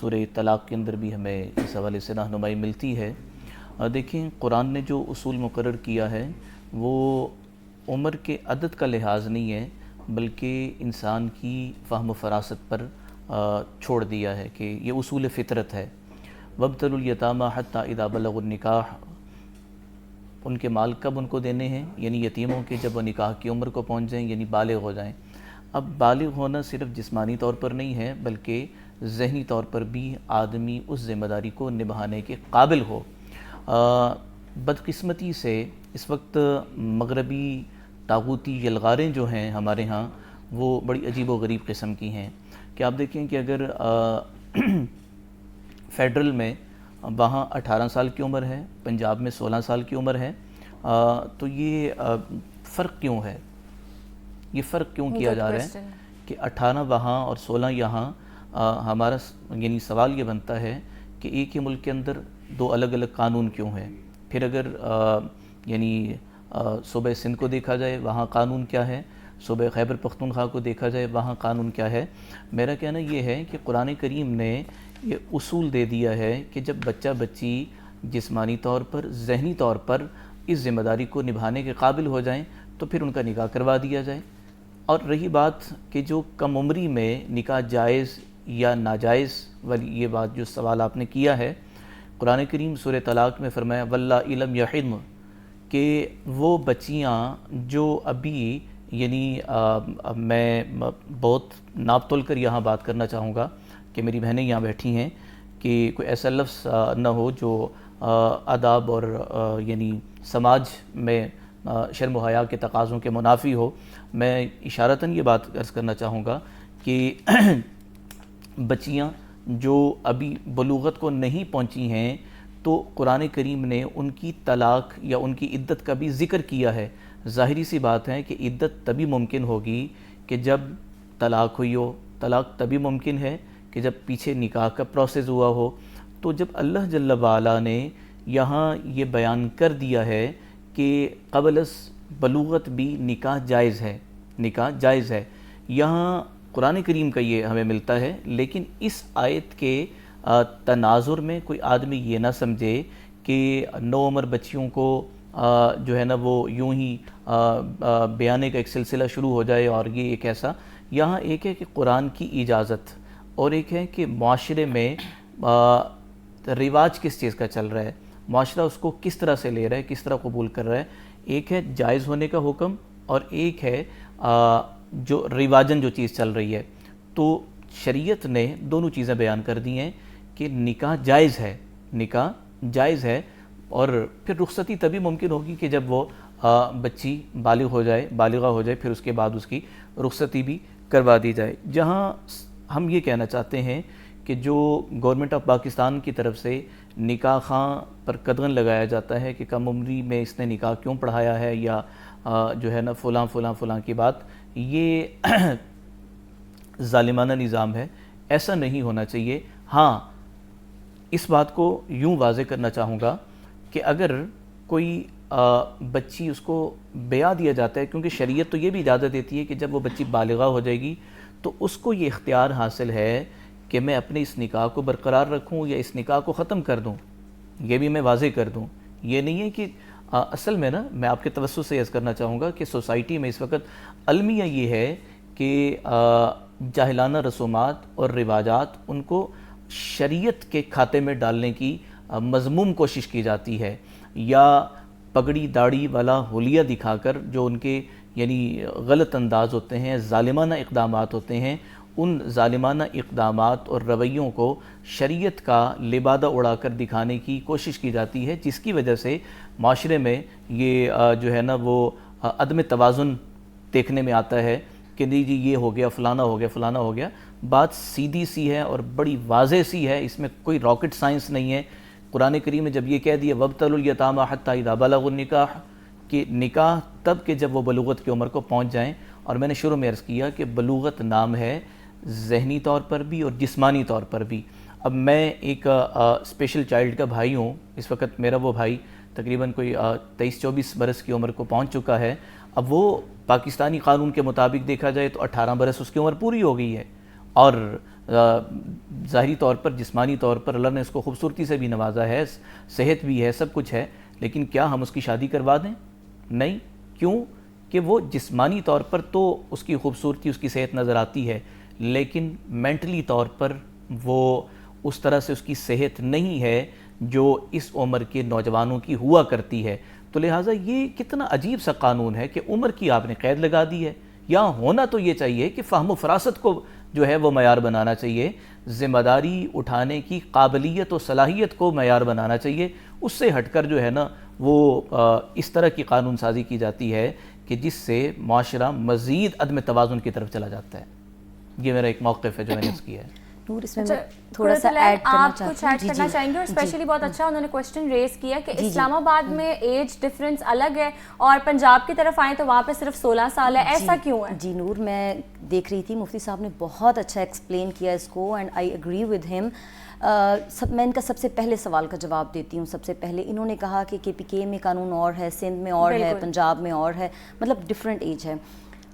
سورہ طلاق کے اندر بھی ہمیں اس حوالے سے رہنمائی ملتی ہے. دیکھیں قرآن نے جو اصول مقرر کیا ہے وہ عمر کے عدد کا لحاظ نہیں ہے بلکہ انسان کی فہم و فراست پر چھوڑ دیا ہے کہ یہ اصول فطرت ہے. وابتلوا الیتامی حتی اذا بلغوا النکاح. ان کے مال کب ان کو دینے ہیں؟ یعنی یتیموں کے جب وہ نکاح کی عمر کو پہنچ جائیں یعنی بالغ ہو جائیں. اب بالغ ہونا صرف جسمانی طور پر نہیں ہے بلکہ ذہنی طور پر بھی آدمی اس ذمہ داری کو نبھانے کے قابل ہو. بدقسمتی سے اس وقت مغربی طاغوتی یلغاریں جو ہیں ہمارے ہاں وہ بڑی عجیب و غریب قسم کی ہیں کہ آپ دیکھیں کہ اگر فیڈرل میں وہاں 18 سال کی عمر ہے، پنجاب میں 16 سال کی عمر ہے، تو یہ فرق کیوں ہے؟ یہ فرق کیوں کیا جا رہا ہے کہ 18 وہاں اور 16 یہاں؟ ہمارا یعنی سوال یہ بنتا ہے کہ ایک ہی ملک کے اندر 2 الگ الگ قانون کیوں ہیں؟ پھر اگر یعنی صوبہ سندھ کو دیکھا جائے وہاں قانون کیا ہے، صوبہ خیبر پختونخوا کو دیکھا جائے وہاں قانون کیا ہے؟ میرا کہنا یہ ہے کہ قرآن کریم نے یہ اصول دے دیا ہے کہ جب بچہ بچی جسمانی طور پر ذہنی طور پر اس ذمہ داری کو نبھانے کے قابل ہو جائیں تو پھر ان کا نکاح کروا دیا جائے. اور رہی بات کہ جو کم عمری میں نکاح جائز یا ناجائز والی یہ بات جو سوال آپ نے کیا ہے، قرآن کریم سورہ طلاق میں فرمایا واللہ لم یحضن کہ وہ بچیاں جو ابھی یعنی میں بہت ناپ تول کر یہاں بات کرنا چاہوں گا کہ میری بہنیں یہاں بیٹھی ہیں کہ کوئی ایسا لفظ نہ ہو جو آداب اور یعنی سماج میں شرم و حیا کے تقاضوں کے منافی ہو. میں اشارتاً یہ بات عرض کرنا چاہوں گا کہ بچیاں جو ابھی بلوغت کو نہیں پہنچی ہیں تو قرآن کریم نے ان کی طلاق یا ان کی عدت کا بھی ذکر کیا ہے. ظاہری سی بات ہے کہ عدت تبھی ممکن ہوگی کہ جب طلاق ہوئی ہو. طلاق تبھی ممکن ہے کہ جب پیچھے نکاح کا پروسیس ہوا ہو. تو جب اللہ جل وعلا نے یہاں یہ بیان کر دیا ہے کہ قبل از بلوغت بھی نکاح جائز ہے، نکاح جائز ہے، یہاں قرآن کریم کا یہ ہمیں ملتا ہے. لیکن اس آیت کے تناظر میں کوئی آدمی یہ نہ سمجھے کہ نوعمر بچیوں کو جو ہے نا وہ یوں ہی بیانے کا ایک سلسلہ شروع ہو جائے اور یہ ایک ایسا. یہاں ایک ہے کہ قرآن کی اجازت اور ایک ہے کہ معاشرے میں رواج کس چیز کا چل رہا ہے، معاشرہ اس کو کس طرح سے لے رہا ہے، کس طرح قبول کر رہا ہے. ایک ہے جائز ہونے کا حکم اور ایک ہے جو رواجن جو چیز چل رہی ہے. تو شریعت نے دونوں چیزیں بیان کر دی ہیں کہ نکاح جائز ہے، نکاح جائز ہے، اور پھر رخصتی تبھی ممکن ہوگی کہ جب وہ بچی بالغ ہو جائے، بالغہ ہو جائے، پھر اس کے بعد اس کی رخصتی بھی کروا دی جائے. جہاں ہم یہ کہنا چاہتے ہیں کہ جو گورنمنٹ آف پاکستان کی طرف سے نکاح خواں پر قدغن لگایا جاتا ہے کہ کم عمری میں اس نے نکاح کیوں پڑھایا ہے یا جو ہے نا فلاں فلاں فلاں کی بات، یہ ظالمانہ نظام ہے. ایسا نہیں ہونا چاہیے. ہاں اس بات کو یوں واضح کرنا چاہوں گا کہ اگر کوئی بچی اس کو بیاہ دیا جاتا ہے، کیونکہ شریعت تو یہ بھی اجازت دیتی ہے کہ جب وہ بچی بالغہ ہو جائے گی تو اس کو یہ اختیار حاصل ہے کہ میں اپنے اس نکاح کو برقرار رکھوں یا اس نکاح کو ختم کر دوں. یہ بھی میں واضح کر دوں. یہ نہیں ہے کہ اصل میں نا میں آپ کے توسط سے عرض کرنا چاہوں گا کہ سوسائٹی میں اس وقت المیہ یہ ہے کہ جاہلانہ رسومات اور رواجات ان کو شریعت کے کھاتے میں ڈالنے کی مذموم کوشش کی جاتی ہے، یا پگڑی داڑھی والا حلیہ دکھا کر جو ان کے یعنی غلط انداز ہوتے ہیں، ظالمانہ اقدامات ہوتے ہیں، ان ظالمانہ اقدامات اور رویوں کو شریعت کا لبادہ اڑا کر دکھانے کی کوشش کی جاتی ہے، جس کی وجہ سے معاشرے میں یہ جو ہے نا وہ عدم توازن دیکھنے میں آتا ہے کہ نہیں جی یہ ہو گیا، فلانا ہو گیا، فلانا ہو گیا. بات سیدھی سی ہے اور بڑی واضح سی ہے، اس میں کوئی راکٹ سائنس نہیں ہے. قرآن کریم میں جب یہ کہہ دیا وَابْتَلُوا الْيَتَامَىٰ حَتَّىٰ إِذَا بَلَغُوا النِّكَاحَ کہ نکاح تب کہ جب وہ بلوغت کی عمر کو پہنچ جائیں. اور میں نے شروع میں عرض کیا کہ بلوغت نام ہے ذہنی طور پر بھی اور جسمانی طور پر بھی. اب میں ایک اسپیشل چائلڈ کا بھائی ہوں. اس وقت میرا وہ بھائی تقریباً کوئی 23-24 برس کی عمر کو پہنچ چکا ہے. اب وہ پاکستانی قانون کے مطابق دیکھا جائے تو 18 برس اس کی عمر پوری ہو گئی ہے، اور ظاہری طور پر جسمانی طور پر اللہ نے اس کو خوبصورتی سے بھی نوازا ہے، صحت بھی ہے، سب کچھ ہے. لیکن کیا ہم اس کی شادی کروا دیں؟ نہیں. کیوں؟ کہ وہ جسمانی طور پر تو اس کی خوبصورتی، اس کی صحت نظر آتی ہے، لیکن مینٹلی طور پر وہ اس طرح سے اس کی صحت نہیں ہے جو اس عمر کے نوجوانوں کی ہوا کرتی ہے. تو لہٰذا یہ کتنا عجیب سا قانون ہے کہ عمر کی آپ نے قید لگا دی ہے. یہاں ہونا تو یہ چاہیے کہ فہم و فراست کو جو ہے وہ معیار بنانا چاہیے، ذمہ داری اٹھانے کی قابلیت و صلاحیت کو معیار بنانا چاہیے. اس سے ہٹ کر جو ہے نا وہ اس طرح کی قانون سازی کی جاتی ہے کہ جس سے معاشرہ مزید عدم توازن کی طرف چلا جاتا ہے. یہ میرا ایک موقف ہے جو میں نے اس کیا ہے. نور اس میں تھوڑا سا ایڈ کرنا آپ کچھ ایڈ کرنا چاہیں گے؟ اور اسپیشلی بہت اچھا انہوں نے کوشچن ریز کیا کہ اسلام آباد میں ایج ڈفرینس الگ ہے اور پنجاب کی طرف آئیں تو وہاں پہ صرف 16 سال ہے، ایسا کیوں ہے؟ جی نور، میں دیکھ رہی تھی مفتی صاحب نے بہت اچھا ایکسپلین کیا اس کو، اینڈ آئی اگری ود ہم. میں ان کا سب سے پہلے سوال کا جواب دیتی ہوں. سب سے پہلے انہوں نے کہا کہ کے پی کے میں قانون اور ہے، سندھ میں اور ہے، پنجاب میں اور ہے، مطلب ڈفرینٹ ایج ہے.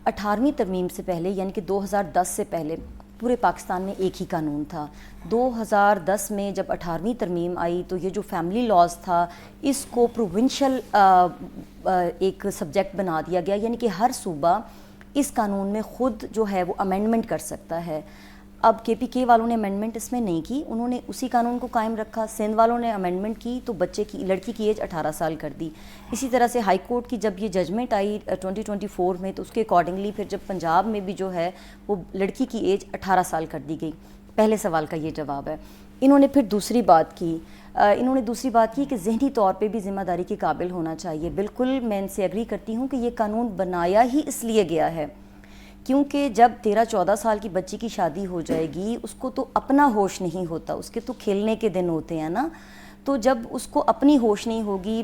18ویں ترمیم سے پہلے یعنی کہ 2010 سے پہلے پورے پاکستان میں ایک ہی قانون تھا. 2010 میں جب 18ویں ترمیم آئی تو یہ جو فیملی لاز تھا اس کو پروونشل ایک سبجیکٹ بنا دیا گیا، یعنی کہ ہر صوبہ اس قانون میں خود جو ہے وہ امینڈمنٹ کر سکتا ہے. اب کے پی کے والوں نے امینڈمنٹ اس میں نہیں کی، انہوں نے اسی قانون کو قائم رکھا. سندھ والوں نے امینڈمنٹ کی تو لڑکی کی ایج 18 سال کر دی. اسی طرح سے ہائی کورٹ کی جب یہ ججمنٹ آئی 2024 میں تو اس کے اکارڈنگلی پھر جب پنجاب میں بھی جو ہے وہ لڑکی کی ایج 18 سال کر دی گئی. پہلے سوال کا یہ جواب ہے. انہوں نے پھر دوسری بات کی کہ ذہنی طور پہ بھی ذمہ داری کے قابل ہونا چاہیے. بالکل میں ان سے ایگری کرتی ہوں کہ یہ قانون بنایا ہی اس لیے گیا ہے کیونکہ جب 13-14 سال کی بچی کی شادی ہو جائے گی اس کو تو اپنا ہوش نہیں ہوتا، اس کے تو کھیلنے کے دن ہوتے ہیں نا. تو جب اس کو اپنی ہوش نہیں ہوگی،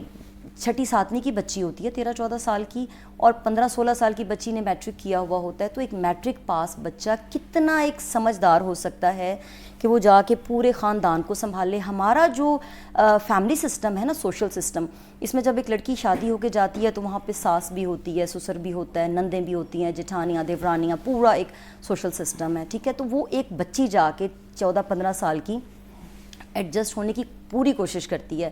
چھٹی ساتویں کی بچی ہوتی ہے 13-14 سال کی، اور 15-16 سال کی بچی نے میٹرک کیا ہوا ہوتا ہے، تو ایک میٹرک پاس بچہ کتنا ایک سمجھدار ہو سکتا ہے کہ وہ جا کے پورے خاندان کو سنبھالے. ہمارا جو فیملی سسٹم ہے نا، سوشل سسٹم، اس میں جب ایک لڑکی شادی ہو کے جاتی ہے تو وہاں پہ ساس بھی ہوتی ہے، سسر بھی ہوتا ہے، نندیں بھی ہوتی ہیں، جٹھانیاں، دیورانیاں، پورا ایک سوشل سسٹم ہے. ٹھیک ہے، تو وہ ایک بچی جا کے 14-15 سال کی ایڈجسٹ ہونے کی پوری کوشش کرتی ہے.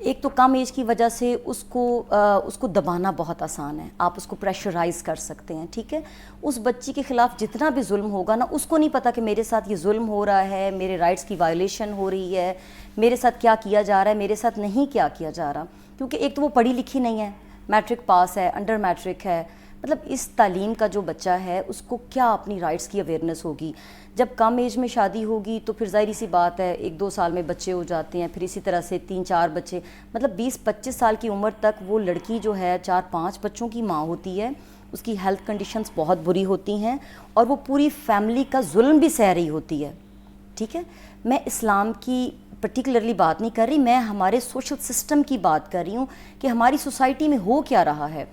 ایک تو کم ایج کی وجہ سے اس کو دبانا بہت آسان ہے، آپ اس کو پریشرائز کر سکتے ہیں. ٹھیک ہے، اس بچی کے خلاف جتنا بھی ظلم ہوگا نا، اس کو نہیں پتہ کہ میرے ساتھ یہ ظلم ہو رہا ہے، میرے رائٹس کی وائلیشن ہو رہی ہے، میرے ساتھ کیا کیا جا رہا ہے، میرے ساتھ نہیں کیا کیا جا رہا. کیونکہ ایک تو وہ پڑھی لکھی نہیں ہے، میٹرک پاس ہے، انڈر میٹرک ہے، مطلب اس تعلیم کا جو بچہ ہے اس کو کیا اپنی رائٹس کی اویئرنیس ہوگی. جب کم ایج میں شادی ہوگی تو پھر ظاہری سی بات ہے 1-2 سال میں بچے ہو جاتے ہیں، پھر اسی طرح سے 3-4 بچے، مطلب 20-25 سال کی عمر تک وہ لڑکی جو ہے 4-5 بچوں کی ماں ہوتی ہے. اس کی ہیلتھ کنڈیشنز بہت بری ہوتی ہیں اور وہ پوری فیملی کا ظلم بھی سہ رہی ہوتی ہے. ٹھیک ہے، میں اسلام کی پرٹیکولرلی بات نہیں کر رہی، میں ہمارے سوشل سسٹم کی بات کر رہی ہوں کہ ہماری سوسائٹی میں ہو کیا رہا ہے.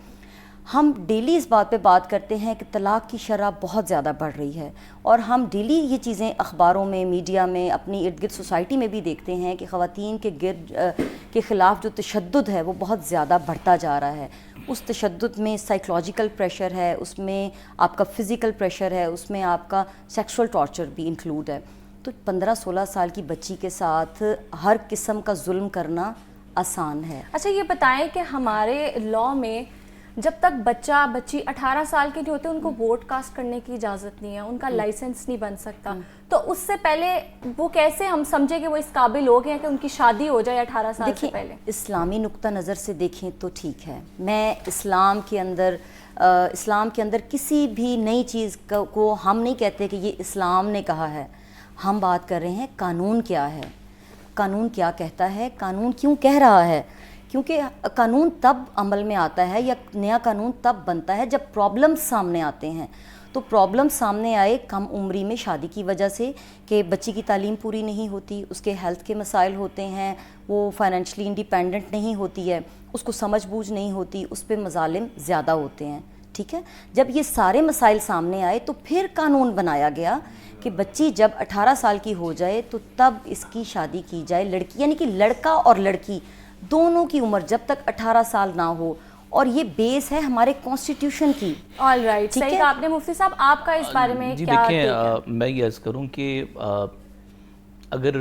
ہم ڈیلی اس بات پہ بات کرتے ہیں کہ طلاق کی شرح بہت زیادہ بڑھ رہی ہے، اور ہم ڈیلی یہ چیزیں اخباروں میں، میڈیا میں، اپنی ارد گرد سوسائٹی میں بھی دیکھتے ہیں کہ خواتین کے خلاف جو تشدد ہے وہ بہت زیادہ بڑھتا جا رہا ہے. اس تشدد میں سائیکلوجیکل پریشر ہے، اس میں آپ کا فزیکل پریشر ہے، اس میں آپ کا سیکسول ٹارچر بھی انکلوڈ ہے. تو 15-16 سال کی بچی کے ساتھ ہر قسم کا ظلم کرنا آسان ہے. اچھا یہ بتائیں کہ ہمارے لاء میں جب تک بچی 18 سال کے نہیں ہوتے ان کو ووٹ کاسٹ کرنے کی اجازت نہیں ہے، ان کا لائسنس نہیں بن سکتا. تو اس سے پہلے وہ کیسے ہم سمجھے کہ وہ اس قابل ہو گئے ہیں کہ ان کی شادی ہو جائے 18 سال سے پہلے؟ اسلامی نقطہ نظر سے دیکھیں تو ٹھیک ہے. میں اسلام کے اندر کسی بھی نئی چیز کو ہم نہیں کہتے کہ یہ اسلام نے کہا ہے. ہم بات کر رہے ہیں قانون کیا ہے، قانون کیا کہتا ہے، قانون کیوں کہہ رہا ہے. کیونکہ قانون تب عمل میں آتا ہے یا نیا قانون تب بنتا ہے جب پرابلم سامنے آتے ہیں. تو پرابلم سامنے آئے کم عمری میں شادی کی وجہ سے کہ بچی کی تعلیم پوری نہیں ہوتی، اس کے ہیلتھ کے مسائل ہوتے ہیں، وہ فائنینشلی انڈیپینڈنٹ نہیں ہوتی ہے، اس کو سمجھ بوجھ نہیں ہوتی، اس پہ مظالم زیادہ ہوتے ہیں. ٹھیک ہے، جب یہ سارے مسائل سامنے آئے تو پھر قانون بنایا گیا کہ بچی جب 18 سال کی ہو جائے تو تب اس کی شادی کی جائے. لڑکی یعنی کہ لڑکا اور لڑکی دونوں کی عمر جب تک 18 سال نہ ہو، اور یہ بیس ہے ہمارے کانسٹیٹیوشن کی. آل رائٹ، صحیح کہا آپ نے مفتی صاحب. آپ کا اس بارے میں جی کیا؟ دیکھیں، میں یہ عرض کروں کہ اگر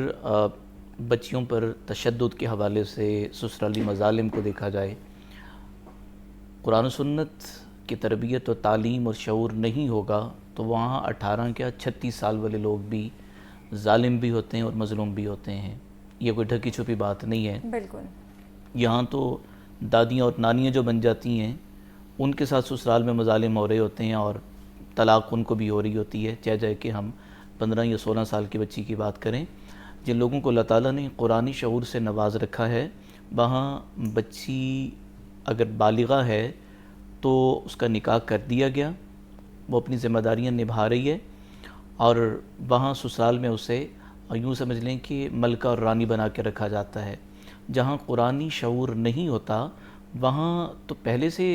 بچیوں پر تشدد کے حوالے سے سسرالی مظالم کو دیکھا جائے، قرآن و سنت کی تربیت و تعلیم اور شعور نہیں ہوگا تو وہاں 18 کیا 36 سال والے لوگ بھی ظالم بھی ہوتے ہیں اور مظلوم بھی ہوتے ہیں. یہ کوئی ڈھکی چھپی بات نہیں ہے. بالکل. یہاں تو دادیاں اور نانیاں جو بن جاتی ہیں ان کے ساتھ سسرال میں مظالم ہو رہے ہوتے ہیں اور طلاق ان کو بھی ہو رہی ہوتی ہے، چاہے کہ ہم 15 یا 16 سال کی بچی کی بات کریں. جن لوگوں کو اللہ تعالیٰ نے قرآنی شعور سے نواز رکھا ہے، وہاں بچی اگر بالغہ ہے تو اس کا نکاح کر دیا گیا، وہ اپنی ذمہ داریاں نبھا رہی ہے، اور وہاں سسرال میں اسے یوں سمجھ لیں کہ ملکہ اور رانی بنا کے رکھا جاتا ہے. جہاں قرآنی شعور نہیں ہوتا وہاں تو پہلے سے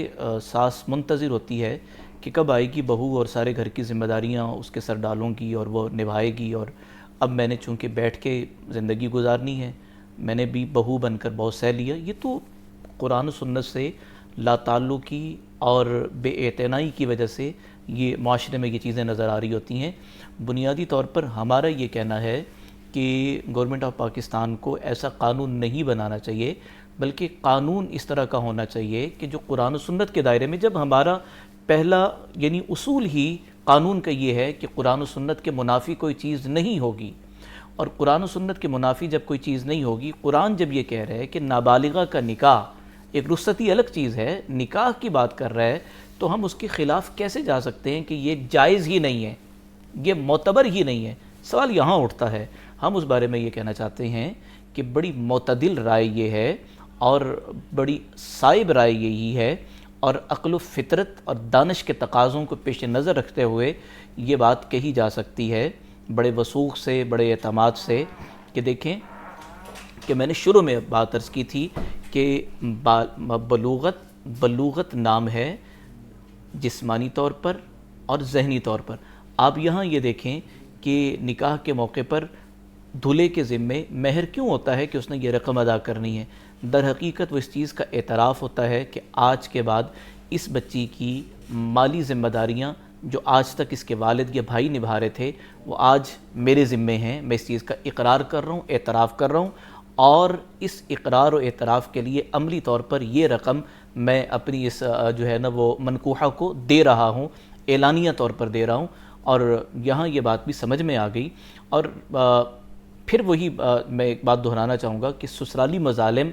ساس منتظر ہوتی ہے کہ کب آئے گی بہو اور سارے گھر کی ذمہ داریاں اس کے سر ڈالوں گی اور وہ نبھائے گی، اور اب میں نے چونکہ بیٹھ کے زندگی گزارنی ہے، میں نے بھی بہو بن کر بہت سہ لیا. یہ تو قرآن و سنت سے لا تعلقی اور بے اعتنائی کی وجہ سے یہ معاشرے میں یہ چیزیں نظر آ رہی ہوتی ہیں. بنیادی طور پر ہمارا یہ کہنا ہے کہ گورنمنٹ آف پاکستان کو ایسا قانون نہیں بنانا چاہیے، بلکہ قانون اس طرح کا ہونا چاہیے کہ جو قرآن و سنت کے دائرے میں، جب ہمارا پہلا یعنی اصول ہی قانون کا یہ ہے کہ قرآن و سنت کے منافی کوئی چیز نہیں ہوگی، اور قرآن و سنت کے منافی جب کوئی چیز نہیں ہوگی، قرآن جب یہ کہہ رہا ہے کہ نابالغہ کا نکاح ایک رخصتی الگ چیز ہے، نکاح کی بات کر رہا ہے، تو ہم اس کے خلاف کیسے جا سکتے ہیں کہ یہ جائز ہی نہیں ہے، یہ معتبر ہی نہیں ہے. سوال یہاں اٹھتا ہے. ہم اس بارے میں یہ کہنا چاہتے ہیں کہ بڑی معتدل رائے یہ ہے اور بڑی صائب رائے یہی ہے، اور عقل و فطرت اور دانش کے تقاضوں کو پیش نظر رکھتے ہوئے یہ بات کہی جا سکتی ہے بڑے وثوق سے، بڑے اعتماد سے، کہ دیکھیں کہ میں نے شروع میں بات عرض کی تھی کہ بلوغت نام ہے جسمانی طور پر اور ذہنی طور پر. آپ یہاں یہ دیکھیں کہ نکاح کے موقع پر دولہے کے ذمے مہر کیوں ہوتا ہے کہ اس نے یہ رقم ادا کرنی ہے. در حقیقت وہ اس چیز کا اعتراف ہوتا ہے کہ آج کے بعد اس بچی کی مالی ذمہ داریاں جو آج تک اس کے والد یا بھائی نبھا رہے تھے وہ آج میرے ذمے ہیں. میں اس چیز کا اقرار کر رہا ہوں, اعتراف کر رہا ہوں, اور اس اقرار و اعتراف کے لیے عملی طور پر یہ رقم میں اپنی اس جو ہے نا وہ منکوحہ کو دے رہا ہوں, اعلانیہ طور پر دے رہا ہوں. اور یہاں یہ بات بھی سمجھ میں آ گئی. اور پھر وہی میں ایک بات دہرانا چاہوں گا کہ سسرالی مظالم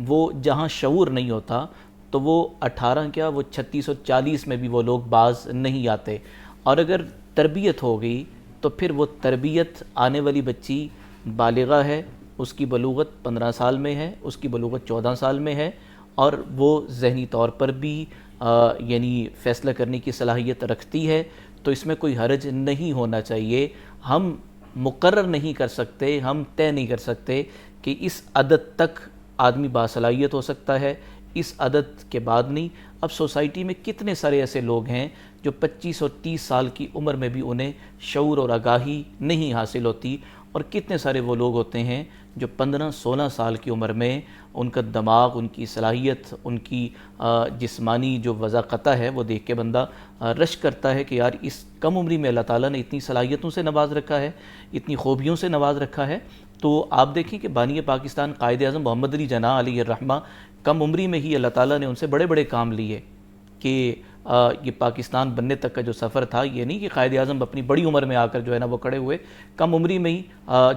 وہ جہاں شعور نہیں ہوتا تو وہ 36 اور 40 میں بھی وہ لوگ باز نہیں آتے. اور اگر تربیت ہو گئی تو پھر وہ تربیت آنے والی بچی بالغہ ہے, اس کی بلوغت 15 سال میں ہے, اس کی بلوغت 14 سال میں ہے, اور وہ ذہنی طور پر بھی یعنی فیصلہ کرنے کی صلاحیت رکھتی ہے. تو اس میں کوئی حرج نہیں ہونا چاہیے. ہم مقرر نہیں کر سکتے, ہم طے نہیں کر سکتے کہ اس عدد تک آدمی باصلاحیت ہو سکتا ہے, اس عدد کے بعد نہیں. اب سوسائٹی میں کتنے سارے ایسے لوگ ہیں جو 25 اور 30 سال کی عمر میں بھی انہیں شعور اور آگاہی نہیں حاصل ہوتی, اور کتنے سارے وہ لوگ ہوتے ہیں جو 15-16 سال کی عمر میں ان کا دماغ, ان کی صلاحیت, ان کی جسمانی جو وضاقتہ ہے وہ دیکھ کے بندہ رشک کرتا ہے کہ یار اس کم عمری میں اللہ تعالیٰ نے اتنی صلاحیتوں سے نواز رکھا ہے, اتنی خوبیوں سے نواز رکھا ہے. تو آپ دیکھیں کہ بانی پاکستان قائد اعظم محمد علی جناح علیہ الرحمہ کم عمری میں ہی اللہ تعالیٰ نے ان سے بڑے بڑے کام لیے کہ یہ پاکستان بننے تک کا جو سفر تھا, یہ نہیں کہ قائد اعظم اپنی بڑی عمر میں آ کر جو ہے نا وہ کھڑے ہوئے, کم عمری میں ہی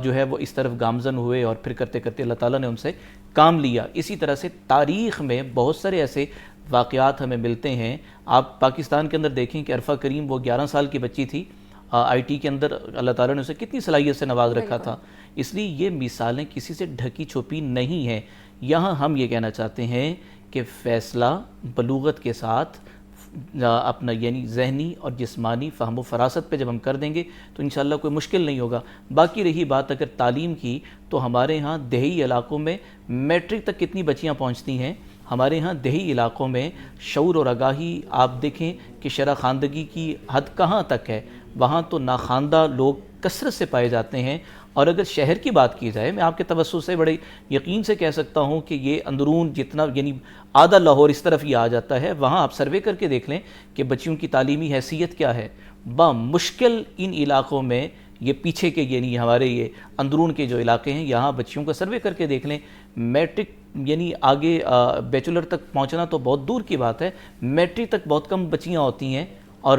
جو ہے وہ اس طرف گامزن ہوئے, اور پھر کرتے کرتے اللہ تعالیٰ نے ان سے کام لیا. اسی طرح سے تاریخ میں بہت سارے ایسے واقعات ہمیں ملتے ہیں. آپ پاکستان کے اندر دیکھیں کہ عرفہ کریم وہ 11 سال کی بچی تھی, آئی ٹی کے اندر اللہ تعالیٰ نے اسے کتنی صلاحیت سے نواز رکھا تھا. اس لیے یہ مثالیں کسی سے ڈھکی چھپی نہیں ہیں. یہاں ہم یہ کہنا چاہتے ہیں کہ فیصلہ بلوغت کے ساتھ اپنا یعنی ذہنی اور جسمانی فہم و فراست پہ جب ہم کر دیں گے تو انشاءاللہ کوئی مشکل نہیں ہوگا. باقی رہی بات اگر تعلیم کی, تو ہمارے ہاں دیہی علاقوں میں میٹرک تک کتنی بچیاں پہنچتی ہیں. ہمارے ہاں دیہی علاقوں میں شعور اور آگاہی آپ دیکھیں کہ شرح خواندگی کی حد کہاں تک ہے. وہاں تو ناخواندہ لوگ کثرت سے پائے جاتے ہیں. اور اگر شہر کی بات کی جائے, میں آپ کے توسط سے بڑے یقین سے کہہ سکتا ہوں کہ یہ اندرون جتنا یعنی آدھا لاہور اس طرف ہی آ جاتا ہے, وہاں آپ سروے کر کے دیکھ لیں کہ بچیوں کی تعلیمی حیثیت کیا ہے. بامشکل ان علاقوں میں, یہ پیچھے کے یعنی ہمارے یہ اندرون کے جو علاقے ہیں, یہاں بچیوں کا سروے کر کے دیکھ لیں, میٹرک یعنی آگے بیچلر تک پہنچنا تو بہت دور کی بات ہے, میٹرک تک بہت کم بچیاں ہوتی ہیں. اور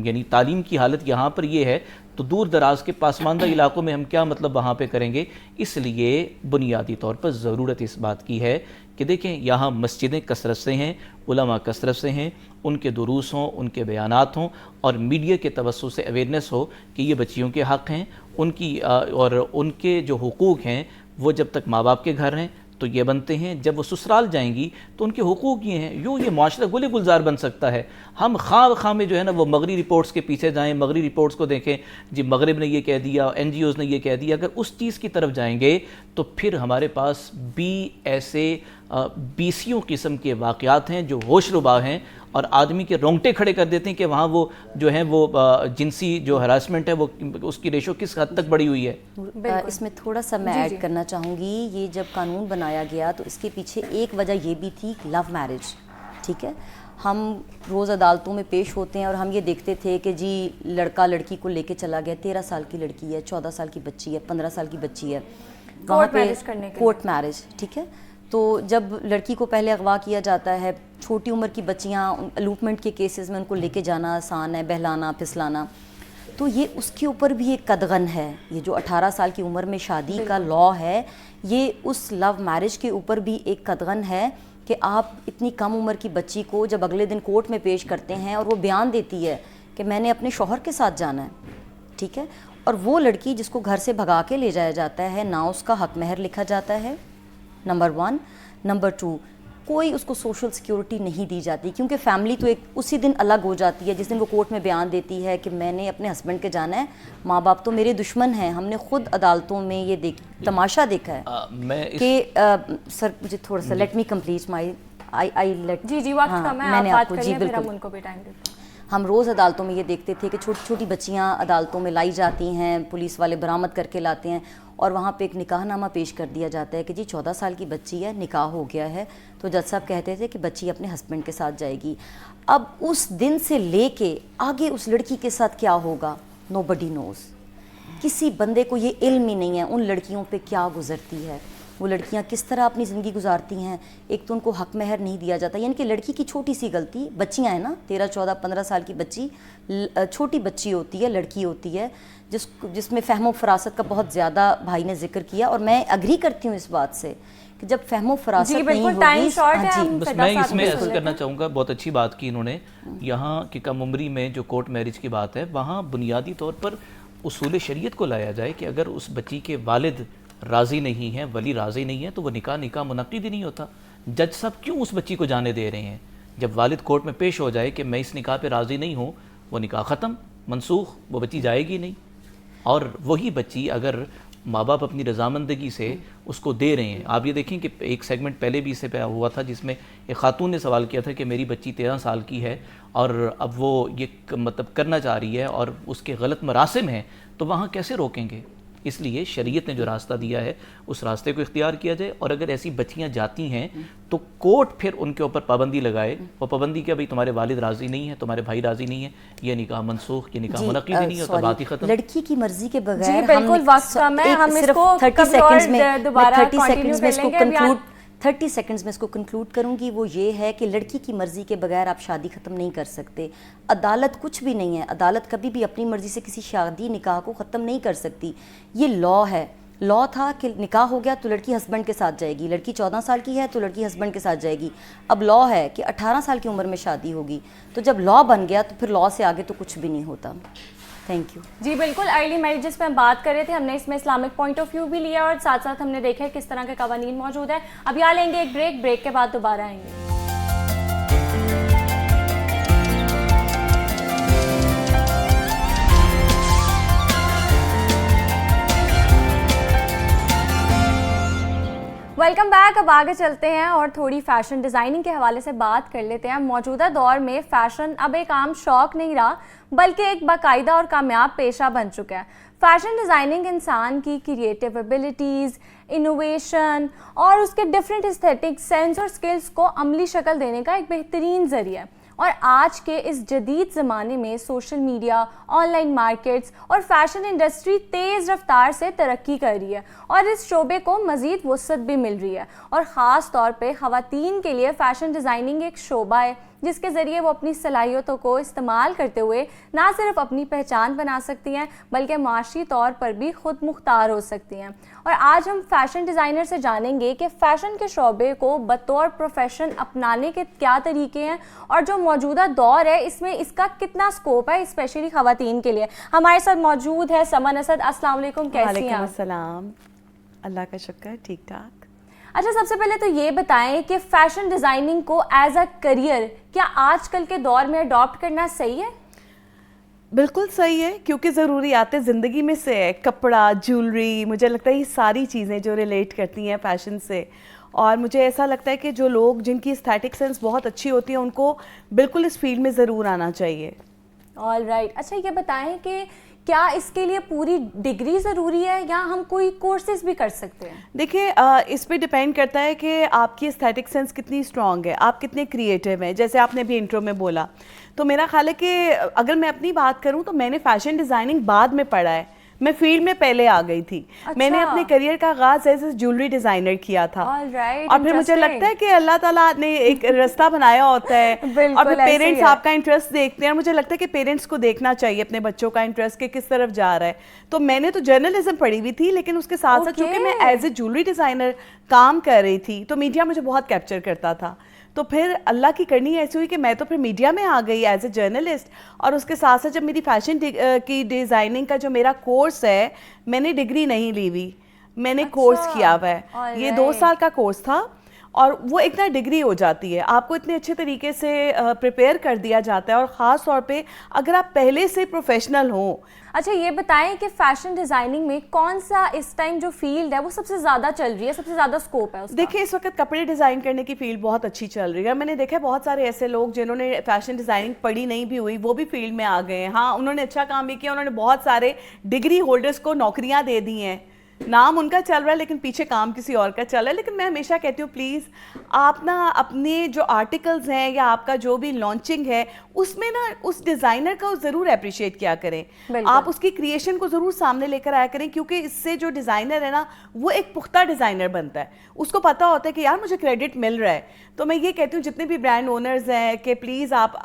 یعنی تعلیم کی حالت یہاں پر یہ ہے, تو دور دراز کے پسماندہ علاقوں میں ہم کیا مطلب وہاں پہ کریں گے. اس لیے بنیادی طور پر ضرورت اس بات کی ہے کہ دیکھیں یہاں مسجدیں کثرت سے ہیں, علماء کثرت سے ہیں, ان کے دروس ہوں, ان کے بیانات ہوں, اور میڈیا کے توسط سے اویئرنیس ہو کہ یہ بچیوں کے حق ہیں, ان کی اور ان کے جو حقوق ہیں وہ جب تک ماں باپ کے گھر ہیں تو یہ بنتے ہیں, جب وہ سسرال جائیں گی تو ان کے حقوق یہ ہیں. یوں یہ معاشرہ گل گلزار بن سکتا ہے. ہم خواہ میں جو ہے نا وہ مغربی رپورٹس کے پیچھے جائیں, مغربی رپورٹس کو دیکھیں, جی مغرب نے یہ کہہ دیا, این جی اوز نے یہ کہہ دیا. اگر اس چیز کی طرف جائیں گے تو پھر ہمارے پاس بھی ایسے 20 قسم کے واقعات ہیں جو ہوش ربا ہیں اور آدمی کے رونگٹے کھڑے کر دیتے ہیں کہ وہاں وہ جو ہیں وہ جنسی جو ہراسمنٹ ہے وہ اس کی ریشو کس حد تک بڑی ہوئی ہے. اس میں تھوڑا سا میں ایڈ کرنا چاہوں گی. یہ جب قانون بنایا گیا تو اس کے پیچھے ایک وجہ یہ بھی تھی لو میرج. ٹھیک ہے, ہم روز عدالتوں میں پیش ہوتے ہیں اور ہم یہ دیکھتے تھے کہ جی لڑکا لڑکی کو لے کے چلا گیا, 13 سال کی لڑکی ہے, 14 سال کی بچی ہے, 15 سال کی بچی ہے, وہاں پہ کورٹ میرج. ٹھیک ہے, تو جب لڑکی کو پہلے اغوا کیا جاتا ہے, چھوٹی عمر کی بچیاں الوپمنٹ کے کیسز میں ان کو لے کے جانا آسان ہے, بہلانا پھسلانا, تو یہ اس کے اوپر بھی ایک قدغن ہے. یہ جو 18 سال کی عمر میں شادی کا لا ہے, یہ اس لو میرج کے اوپر بھی ایک قدغن ہے کہ آپ اتنی کم عمر کی بچی کو جب اگلے دن کورٹ میں پیش کرتے ہیں اور وہ بیان دیتی ہے کہ میں نے اپنے شوہر کے ساتھ جانا ہے, ٹھیک ہے, اور وہ لڑکی جس کو گھر سے بھگا کے لے جایا جاتا ہے, نہ اس کا حق مہر لکھا جاتا ہے, نمبر 1. نمبر 2, کوئی اس کو سوشل سیکیورٹی نہیں دی جاتی, کیونکہ فیملی تو ایک اسی دن الگ ہو جاتی ہے جس دن وہ کورٹ میں بیان دیتی ہے کہ میں نے اپنے ہسبینڈ کے جانا ہے, ماں باپ تو میرے دشمن ہیں. ہم نے خود عدالتوں میں یہ تماشا دیکھا ہے کہ سر مجھے تھوڑا سا لیٹ می کمپلیٹ مائی جی وقت کم ہے, آپ بات کریے پھر ہم ان کو بھی ٹائم دیتے ہیں. ہم روز عدالتوں میں یہ دیکھتے تھے کہ چھوٹی چھوٹی بچیاں عدالتوں میں لائی جاتی ہیں, پولیس والے برآمد کر کے لاتے ہیں اور وہاں پہ ایک نکاح نامہ پیش کر دیا جاتا ہے کہ جی 14 سال کی بچی ہے, نکاح ہو گیا ہے. تو جج صاحب کہتے تھے کہ بچی اپنے ہسبینڈ کے ساتھ جائے گی. اب اس دن سے لے کے آگے اس لڑکی کے ساتھ کیا ہوگا, نو بڈی نوز. کسی بندے کو یہ علم ہی نہیں ہے ان لڑکیوں پہ کیا گزرتی ہے, وہ لڑکیاں کس طرح اپنی زندگی گزارتی ہیں. ایک تو ان کو حق مہر نہیں دیا جاتا, یعنی کہ لڑکی کی چھوٹی سی غلطی, بچیاں ہیں نا 13, 14, 15 سال کی بچی, چھوٹی بچی ہوتی ہے, لڑکی ہوتی ہے جس میں فہم و فراست کا بہت زیادہ بھائی نے ذکر کیا, اور میں اگری کرتی ہوں اس بات سے کہ جب فہم و فراست نہیں ہوگی. بس میں اس میں ایسا کرنا چاہوں گا, بہت اچھی بات کی انہوں نے یہاں کہ کم عمری میں جو کورٹ میرج کی بات ہے وہاں بنیادی طور پر اصول شریعت کو لایا جائے کہ اگر اس بچی کے والد راضی نہیں ہیں, ولی راضی نہیں ہے, تو وہ نکاح منعقد ہی نہیں ہوتا. جج صاحب کیوں اس بچی کو جانے دے رہے ہیں؟ جب والد کورٹ میں پیش ہو جائے کہ میں اس نکاح پہ راضی نہیں ہوں, وہ نکاح ختم, منسوخ, وہ بچی جائے گی نہیں. اور وہی بچی اگر ماں باپ اپنی رضامندگی سے اس کو دے رہے ہیں. آپ یہ دیکھیں کہ ایک سیگمنٹ پہلے بھی اس سے ہوا تھا جس میں ایک خاتون نے سوال کیا تھا کہ میری بچی 13 سال کی ہے اور اب وہ یہ مطلب کرنا چاہ رہی ہے اور اس کے غلط مراسم ہیں, تو وہاں کیسے روکیں گے؟ اس لیے شریعت نے جو راستہ دیا ہے اس راستے کو اختیار کیا جائے, اور اگر ایسی بچیاں جاتی ہیں تو کورٹ پھر ان کے اوپر پابندی لگائے. وہ پابندی کیا, بھائی تمہارے والد راضی نہیں ہیں, تمہارے بھائی راضی نہیں ہیں, یہ نکاح منسوخ, یہ نکاح منعقد ہی نہیں ہوتا, بات ہی ختم. لڑکی کی مرضی کے بغیر جی بالکل وقت کم ہے, ہم اس کو 30 سیکنڈز میں دوبارہ کنٹینیو کر لیں گے. 30 سیکنڈز میں اس کو کنکلوڈ کروں گی. وہ یہ ہے کہ لڑکی کی مرضی کے بغیر آپ شادی ختم نہیں کر سکتے. عدالت کچھ بھی نہیں ہے, عدالت کبھی بھی اپنی مرضی سے کسی شادی نکاح کو ختم نہیں کر سکتی. یہ لا ہے. لا تھا کہ نکاح ہو گیا تو لڑکی ہسبینڈ کے ساتھ جائے گی, لڑکی 14 سال کی ہے تو لڑکی ہسبینڈ کے ساتھ جائے گی. اب لا ہے کہ 18 سال کی عمر میں شادی ہوگی. تو جب لا بن گیا تو پھر لا سے آگے تو کچھ بھی نہیں ہوتا. Thank you. جی بالکل, ارلی میرجز پہ ہم بات کر رہے تھے, ہم نے اس میں اسلامک پوائنٹ آف ویو بھی لیا اور ساتھ ساتھ ہم نے دیکھا کس طرح کے قوانین موجود ہیں. اب یہاں لیں گے ایک بریک کے بعد دوبارہ آئیں گے. Welcome back. اب آگے چلتے ہیں اور تھوڑی فیشن ڈیزائننگ کے حوالے سے بات کر لیتے ہیں. موجودہ دور میں فیشن اب ایک عام شوق نہیں رہا بلکہ ایک باقاعدہ اور کامیاب پیشہ بن چکا ہے. فیشن ڈیزائننگ انسان کی کریٹیو ایبیلٹیز, انوویشن اور اس کے ڈفرینٹ ایستھیٹک سینس اور سکلز کو عملی شکل دینے کا ایک بہترین ذریعہ ہے. اور آج کے اس جدید زمانے میں social media, on line markets اور فیشن انڈسٹری تیز رفتار سے ترقی کر رہی ہے اور اس شعبے کو مزید وسعت بھی مل رہی ہے. اور خاص طور پہ خواتین کے لیے فیشن ڈیزائننگ ایک شعبہ ہے جس کے ذریعے وہ اپنی صلاحیتوں کو استعمال کرتے ہوئے نہ صرف اپنی پہچان بنا سکتی ہیں بلکہ معاشی طور پر بھی خود مختار ہو سکتی ہیں. اور آج ہم فیشن ڈیزائنر سے جانیں گے کہ فیشن کے شعبے کو بطور پروفیشن اپنانے کے کیا طریقے ہیں اور جو موجودہ دور ہے اس میں اس کا کتنا سکوپ ہے اسپیشلی خواتین کے لیے. ہمارے ساتھ موجود ہے سمن اسد. السلام علیکم, کیسی ہیں آپ؟ وعلیکم السلام, اللہ کا شکر, ٹھیک ٹھاک. اچھا, سب سے پہلے تو یہ بتائیں کہ فیشن ڈیزائننگ کو ایز اے کریئر کیا آج کل کے دور میں اڈاپٹ کرنا صحیح ہے؟ بالکل صحیح ہے, کیونکہ ضروریات زندگی میں سے ہے کپڑا, جیولری, مجھے لگتا ہے یہ ساری چیزیں جو ریلیٹ کرتی ہیں فیشن سے. اور مجھے ایسا لگتا ہے کہ جو لوگ جن کی اسٹیٹک سینس بہت اچھی ہوتی ہے ان کو بالکل اس فیلڈ میں ضرور آنا چاہیے. آل رائٹ. اچھا یہ بتائیں کہ کیا اس کے لیے پوری ڈگری ضروری ہے یا ہم کوئی کورسز بھی کر سکتے ہیں؟ دیکھیں, اس پہ ڈپینڈ کرتا ہے کہ آپ کی اسٹیٹک سینس کتنی اسٹرانگ ہے, آپ کتنے کریٹیو ہیں. جیسے آپ نے بھی انٹرو میں بولا, تو میرا خیال ہے کہ اگر میں اپنی بات کروں تو میں نے فیشن ڈیزائننگ بعد میں پڑھا ہے, میں فیلڈ میں پہلے آ گئی تھی. میں نے اپنے کریئر کا آغاز ایز اے جیولری ڈیزائنر کیا تھا, اور پھر مجھے لگتا ہے کہ اللہ تعالیٰ نے ایک راستہ بنایا ہوتا ہے اور پھر پیرنٹس آپ کا انٹرسٹ دیکھتے ہیں, اور مجھے لگتا ہے کہ پیرنٹس کو دیکھنا چاہیے اپنے بچوں کا انٹرسٹ کہ کس طرف جا رہا ہے. تو میں نے تو جرنلزم پڑھی ہوئی تھی, لیکن اس کے ساتھ ساتھ چونکہ میں ایز اے جیولری ڈیزائنر کام کر رہی تھی تو میڈیا مجھے بہت کیپچر کرتا تھا. تو پھر اللہ کی کرنی ایسی ہوئی کہ میں تو پھر میڈیا میں آ گئی ایز اے جرنلسٹ, اور اس کے ساتھ ساتھ جب میری فیشن کی ڈیزائننگ کا جو میرا کورس ہے, میں نے ڈگری نہیں لی ہوئی, میں نے کورس کیا ہوا ہے. یہ 2 سال کا کورس تھا, اور وہ اتنا ڈگری ہو جاتی ہے, آپ کو اتنے اچھے طریقے سے پریپیئر کر دیا جاتا ہے, اور خاص طور پہ اگر آپ پہلے سے پروفیشنل ہوں. اچھا یہ بتائیں کہ فیشن ڈیزائننگ میں کون سا اس ٹائم جو فیلڈ ہے وہ سب سے زیادہ چل رہی ہے, سب سے زیادہ اسکوپ ہے اس کا؟ دیکھیں اس وقت کپڑے ڈیزائن کرنے کی فیلڈ بہت اچھی چل رہی ہے. میں نے دیکھا بہت سارے ایسے لوگ جنہوں نے فیشن ڈیزائننگ پڑھی نہیں بھی ہوئی وہ بھی فیلڈ میں آ گئے ہیں. ہاں انہوں نے اچھا کام بھی کیا, انہوں نے بہت سارے ڈگری ہولڈرس کو نوکریاں دے دی ہیں, نام ان کا چل رہا ہے لیکن پیچھے کام کسی اور کا چل رہا ہے. لیکن میں ہمیشہ کہتی ہوں پلیز آپ نا اپنے جو آرٹیکلز ہیں یا آپ کا جو بھی لانچنگ ہے اس میں نا اس ڈیزائنر کا ضرور اپریشیٹ کیا کریں, آپ اس کی کریشن کو ضرور سامنے لے کر آیا کریں, کیونکہ اس سے جو ڈیزائنر ہے نا وہ ایک پختہ ڈیزائنر بنتا ہے, اس کو پتہ ہوتا ہے کہ یار مجھے کریڈٹ مل رہا ہے. تو میں یہ کہتی ہوں جتنے بھی برانڈ اونرز ہیں کہ پلیز آپ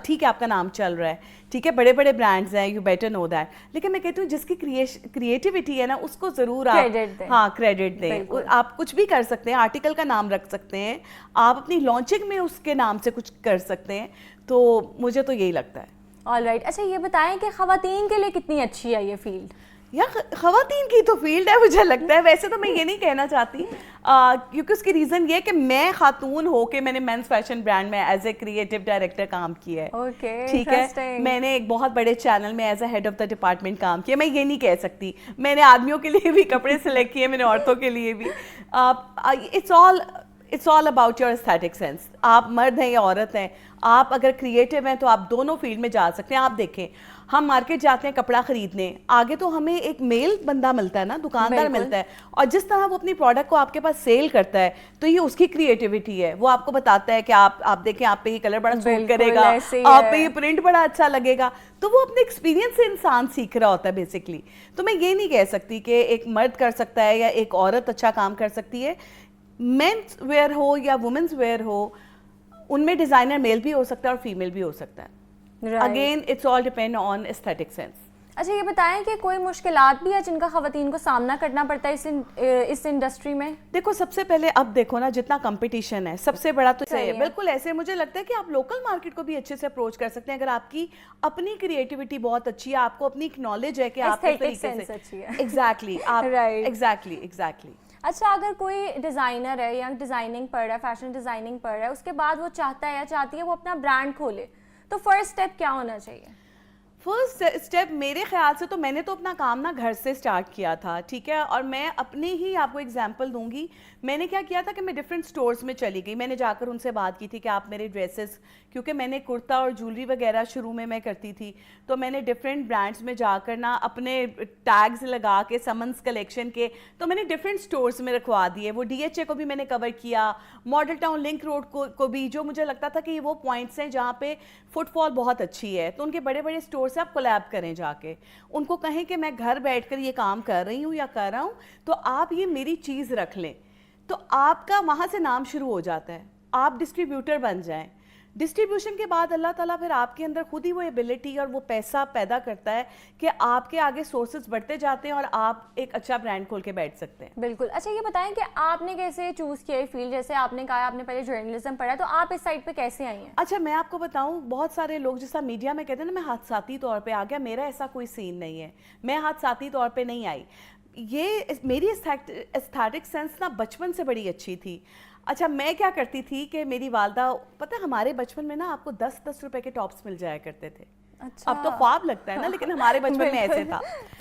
ٹھیک ہے آپ کا نام چل رہا ہے, ٹھیک ہے بڑے بڑے برانڈز ہیں, یو بیٹر نو دیٹ, لیکن میں کہتی ہوں جس کی کریٹیوٹی ہے نا اس کو ضرور آپ ہاں کریڈٹ دیں. آپ کچھ بھی کر سکتے ہیں, آرٹیکل کا نام رکھ سکتے ہیں, آپ اپنی لانچنگ میں اس کے نام سے کچھ کر سکتے ہیں. تو مجھے تو یہی لگتا ہے. آل رائٹ. اچھا یہ بتائیں کہ خواتین کے لیے کتنی اچھی ہے یہ فیلڈ؟ یا خواتین کی تو فیلڈ ہے مجھے لگتا ہے, ویسے تو میں یہ نہیں کہنا چاہتی کیونکہ اس کی ریزن یہ ہے کہ میں خاتون ہو کے میں نے مینس فیشن برانڈ میں ایز اے کریٹو ڈائریکٹر کام کیا ہے, ٹھیک ہے, میں نے ایک بہت بڑے چینل میں as a head of the department کام کیا. میں یہ نہیں کہہ سکتی, میں نے آدمیوں کے لیے بھی کپڑے سلیکٹ کیے, میں نے عورتوں کے لیے بھی. It's all about your aesthetic sense. آپ مرد ہیں یا عورت ہیں, آپ اگر کریٹو ہیں تو آپ دونوں فیلڈ میں جا سکتے ہیں. آپ دیکھیں ہم مارکیٹ جاتے ہیں کپڑا خریدنے, آگے تو ہمیں ایک میل بندہ ملتا ہے نا, دکاندار ملتا ہے, اور جس طرح وہ اپنی پروڈکٹ کو آپ کے پاس سیل کرتا ہے تو یہ اس کی کریٹیوٹی ہے. وہ آپ کو بتاتا ہے کہ آپ دیکھیں آپ پہ یہ کلر بڑا سوٹ کرے گا, آپ پہ یہ پرنٹ بڑا اچھا لگے گا. تو وہ اپنے ایکسپیرینس سے انسان سیکھ رہا ہوتا ہے بیسکلی. تو میں یہ نہیں کہہ سکتی کہ ایک مرد کر سکتا ہے یا ایک عورت اچھا کام کر سکتی ہے. مینس ویئر ہو یا وومنس ویئر ہو, ان میں ڈیزائنر میل بھی ہو سکتا ہے اور فیمیل بھی ہو سکتا ہے. Again it's all depend on aesthetic sense. اچھا یہ بتائیں کہ کوئی مشکلات بھی ہے جن کا خواتین کو سامنا کرنا پڑتا ہے اس انڈسٹری میں؟ دیکھو سب سے پہلے اب دیکھو نا جتنا کمپٹیشن ہے سب سے بڑا تو ہے بالکل ایسے مجھے لگتا ہے کہ آپ لوکل مارکیٹ کو بھی اچھے سے اپروچ کر سکتے ہیں اگر آپ کی اپنی کریٹیوٹی بہت اچھی ہے, آپ کو اپنی نالج ہے کہ آپ کس طریقے سے ایگزیکٹلی آپ ایگزیکٹلی. اچھا اگر کوئی ڈیزائنر ہے یا ڈیزائننگ پڑھ رہا ہے, فیشن ڈیزائننگ پڑھ رہا ہے, اس کے بعد وہ چاہتا ہے یا چاہتی ہے وہ اپنا برانڈ کھولے, تو فرسٹ اسٹیپ کیا ہونا چاہیے؟ فرسٹ اسٹیپ میرے خیال سے تو میں نے تو اپنا کام نا گھر سے اسٹارٹ کیا تھا, ٹھیک ہے, اور میں اپنے ہی آپ کو ایگزامپل دوں گی. میں نے کیا کیا تھا کہ میں ڈفرینٹ اسٹورز میں چلی گئی, میں نے جا کر ان سے بات کی تھی کہ آپ میرے ڈریسز, کیونکہ میں نے کرتا اور جولری وغیرہ شروع میں کرتی تھی, تو میں نے ڈفرینٹ برانڈس میں جا کر نا اپنے ٹیگز لگا کے سمنس کلیکشن کے, تو میں نے ڈفرینٹ اسٹورز میں رکھوا دیے. وہ DHA کو بھی میں نے کور کیا, ماڈل ٹاؤن لنک روڈ کو بھی, جو مجھے لگتا تھا کہ یہ وہ پوائنٹس ہیں جہاں پہ فٹ فال بہت اچھی ہے. تو ان کے بڑے بڑے اسٹور سے آپ کولیب کریں, جا کے ان کو کہیں کہ میں گھر بیٹھ کر یہ کام کر رہی ہوں یا کر رہا ہوں, تو آپ یہ میری چیز رکھ لیں. تو آپ کا وہاں سے نام شروع ہو جاتا ہے, آپ ڈسٹریبیوٹر بن جائیں. ڈسٹریبیوشن کے بعد اللہ تعالیٰ پھر آپ کے اندر خود ہی وہ ایبلٹی اور وہ پیسہ پیدا کرتا ہے کہ آپ کے آگے سورسز بڑھتے جاتے ہیں اور آپ ایک اچھا برانڈ کھول کے بیٹھ سکتے ہیں. بالکل. اچھا یہ بتائیں کہ آپ نے کیسے چوز کیا فیلڈ, جیسے آپ نے کہا آپ نے پہلے جرنلزم پڑھا, تو آپ اس سائڈ پہ کیسے آئی ہیں؟ اچھا میں آپ کو بتاؤں, بہت سارے لوگ جس طرح میڈیا میں کہتے ہیں نا میں حادثاتی طور پہ آ گیا, میرا ایسا کوئی سین نہیں ہے, میں حادثاتی طور پہ نہیں آئی. یہ میری ایستھیٹک سینس نا بچپن سے بڑی اچھی تھی. اچھا میں کیا کرتی تھی کہ میری والدہ, پتہ ہے ہمارے بچپن میں نا آپ کو 10 روپے کے ٹاپس مل جایا کرتے تھے. اب تو خواب لگتا ہے نا, لیکن ہمارے بچپن میں ایسے تھا.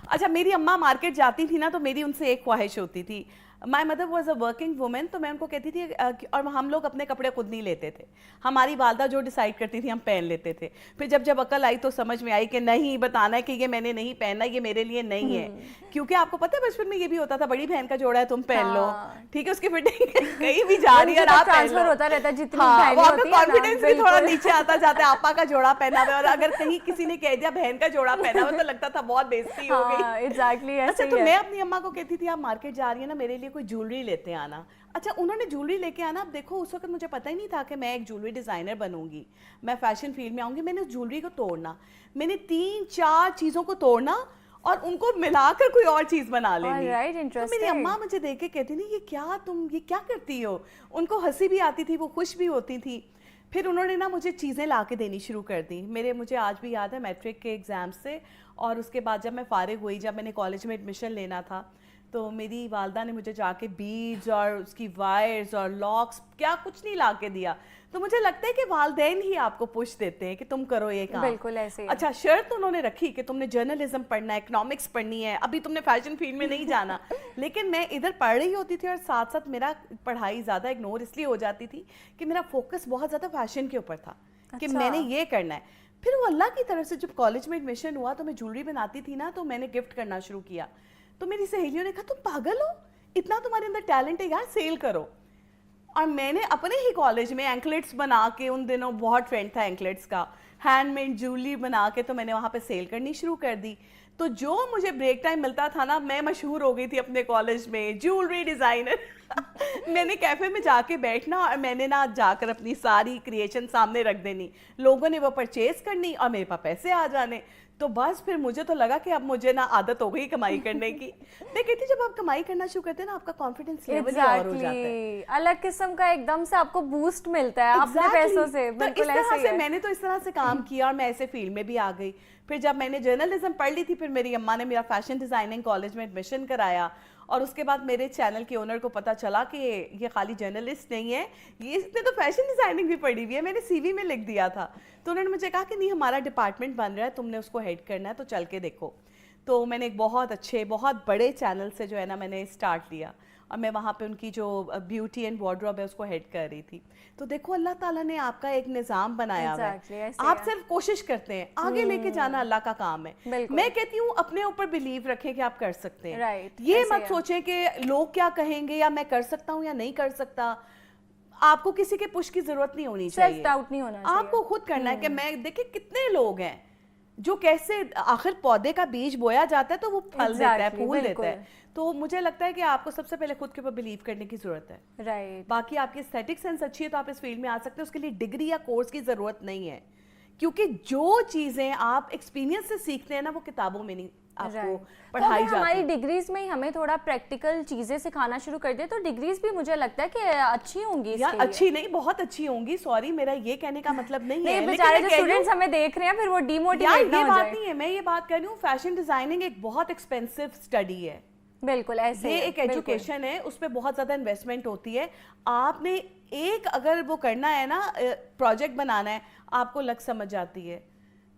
اچھا میری اماں مارکیٹ جاتی تھی نا, تو میری ان سے ایک خواہش ہوتی تھی. My mother was a working woman, تو میں ان کو کہتی تھی, اور ہم لوگ اپنے کپڑے خود نہیں لیتے تھے, ہماری والدہ جو ڈیسائیڈ کرتی تھی ہم پہن لیتے تھے. پھر جب عقل آئی تو سمجھ میں آئی کہ نہیں, بتانا ہے کہ یہ میں نے نہیں پہننا, یہ میرے لیے نہیں ہے. کیونکہ آپ کو پتہ ہے بچپن میں یہ بھی ہوتا تھا, بڑی بہن کا جوڑا ہے تم پہن لو, ٹھیک ہے, اس کی فٹنگ کہیں بھی جا رہی ہے اور آپ ٹرانسفر ہوتا رہتا ہے, جتنی کانفیڈنس بھی تھوڑا نیچے آتا جاتا ہے. آپا کا جوڑا پہنا ہوا, اور اگر کہیں کسی نے کہہ دیا بہن کا جوڑا پہنا ہوا تو لگتا تھا بہت بےزتی ہو گئی. ایگزیکٹلی. اچھا تو میں اپنی اماں کو کہتی تھی آپ مارکیٹ جا رہی ہیں نا, میرے لیے کوئی جولری لیتے آنا. اچھا انہوں نے جولری لے کے آنا. اب دیکھو اس وقت مجھے پتہ ہی نہیں تھا کہ میں ایک جولری ڈیزائنر بنوں گی, میں فیشن فیلڈ میں آؤں گی. میں نے اس جولری کو توڑنا, میں نے 3-4 چیزوں کو توڑنا اور ان کو ملا کر کوئی اور چیز بنا لینی. تو میری اماں مجھے دیکھ کے کہتی نہیں یہ کیا کرتی ہو. ان کو ہنسی بھی آتی تھی, وہ خوش بھی ہوتی تھی. پھر انہوں نے نا مجھے چیزیں لا کے دینی شروع کر دی. مجھے آج بھی یاد ہے میٹرک کے ایگزام سے, اور اس کے بعد جب میں فارغ ہوئی, جب میں نے کالج میں ایڈمیشن لینا تھا, تو میری والدہ نے مجھے جا کے بیڈز اور اس کی وائرز اور لاکس کیا کچھ نہیں لا کے دیا. تو مجھے لگتا ہے کہ والدین ہی آپ کو پش دیتے ہیں کہ تم کرو یہ کام. بالکل ایسے ہی. اچھا شرط انہوں نے رکھی کہ تم نے جرنلزم پڑھنا ہے, اکنامکس پڑھنی ہے, ابھی تم نے فیشن فیلڈ میں نہیں جانا. لیکن میں ادھر پڑھ رہی ہوتی تھی اور ساتھ ساتھ میرا پڑھائی زیادہ اگنور اس لیے ہو جاتی تھی کہ میرا فوکس بہت زیادہ فیشن کے اوپر تھا کہ میں نے یہ کرنا ہے. پھر وہ اللہ کی طرف سے جب کالج میں ایڈمیشن ہوا تو میں جولری بناتی تھی نا, تو میں نے گفٹ کرنا شروع کیا. تو میری سہیلیوں نے کہا تم پاگل ہو, اتنا تمہارے اندر ٹیلنٹ ہے یار, سیل کرو. اور میں نے اپنے ہی کالج میں اینکلیٹس بنا کے, ان دنوں بہت ٹرینڈ تھا اینکلیٹس کا, ہینڈ میڈ جویلری بنا کے تو میں نے وہاں پہ سیل کرنی شروع کر دی. تو جو مجھے بریک ٹائم ملتا تھا نا, میں مشہور ہو گئی تھی اپنے کالج میں جویلری ڈیزائنر. میں نے کیفے میں جا کے بیٹھنا اور میں نے نا جا کر اپنی ساری کریشن سامنے رکھ دینی, لوگوں نے وہ پرچیز کرنی اور میرے پاس پیسے آ جانے. تو بس پھر مجھے تو لگا کہ اب مجھے نا عادت ہو گئی کمائی کرنے کی. میں کہتی جب آپ کمائی کرنا شروع کرتے ہیں نا, آپ کا کانفیڈنس لیول اور ہو جاتا ہے, الگ قسم کا ایک دم سے آپ کو بوسٹ ملتا ہے اپنے پیسوں سے. بالکل ایسے ہی. میں نے تو اس طرح سے کام کیا اور میں ایسے فیلڈ میں بھی آ گئی. پھر جب میں نے جرنلزم پڑھ لی تھی, پھر میری اماں نے میرا فیشن ڈیزائننگ کالج میں ایڈمیشن کرایا. اور اس کے بعد میرے چینل کے اونر کو پتا چلا کہ یہ خالی جرنلسٹ نہیں ہے, یہ اس نے تو فیشن ڈیزائننگ بھی پڑھی ہوئی ہے. میں نے سی وی میں لکھ دیا تھا. تو انہوں نے مجھے کہا کہ نہیں, ہمارا ڈپارٹمنٹ بن رہا ہے, تم نے اس کو ہیڈ کرنا ہے, تو چل کے دیکھو. تو میں نے ایک بہت اچھے بہت بڑے چینل سے جو ہے نا میں نے اسٹارٹ لیا, اور میں وہاں پہ ان کی جو بیوٹی اینڈ وارڈروب ہے اس کو ہیڈ کر رہی تھی. تو دیکھو اللہ تعالیٰ نے آپ کا ایک نظام بنایا ہوا ہے, آپ صرف کوشش کرتے ہیں, آگے لے کے جانا اللہ کا کام ہے. میں کہتی ہوں اپنے اوپر بلیو رکھیں کہ آپ کر سکتے ہیں, یہ مت سوچیں کہ لوگ کیا کہیں گے, یا میں کر سکتا ہوں یا نہیں کر سکتا. آپ کو کسی کے پش کی ضرورت نہیں ہونی چاہیے, سیلف ڈاؤٹ نہیں ہونا چاہیے. آپ کو خود کرنا ہے کہ میں دیکھیں کتنے لوگ ہیں جو کیسے, آخر پودے کا بیج بویا جاتا ہے تو وہ پھل دیتا ہے, پھول دیتا ہے. تو مجھے لگتا ہے کہ آپ کو سب سے پہلے خود کے اوپر بلیو کرنے کی ضرورت ہے. رائٹ. باقی آپ کی ایستھیٹک سینس اچھی ہے تو آپ اس فیلڈ میں آ سکتے ہیں, اس کے لیے ڈگری یا کورس کی ضرورت نہیں ہے, کیونکہ جو چیزیں آپ ایکسپیرینس سے سیکھتے ہیں نا وہ کتابوں میں نہیں آپ کو پڑھائی جاتی. ہماری ڈگریز میں ہی ہمیں تھوڑا پریکٹیکل چیزیں سکھانا شروع کر دیں تو ڈگریز بھی مجھے لگتا ہے کہ اچھی ہوں گی. یا اچھی نہیں, بہت اچھی ہوں گی, سوری میرا یہ کہنے کا مطلب نہیں ہے. بیچارے جو اسٹوڈنٹس ہمیں دیکھ رہے ہیں پھر وہ ڈی موٹیویٹ نہ ہو جائیں. یہ بات نہیں ہے, میں یہ بات کر رہی ہوں فیشن ڈیزائننگ ایک بہت ایکسپینسو اسٹڈی ہے. بالکل ایسے یہ ایک ایجوکیشن ہے, اس پہ بہت زیادہ انویسٹمنٹ ہوتی ہے. آپ نے ایک اگر وہ کرنا ہے نا, پروجیکٹ بنانا ہے, آپ کو لگ سمجھ جاتی ہے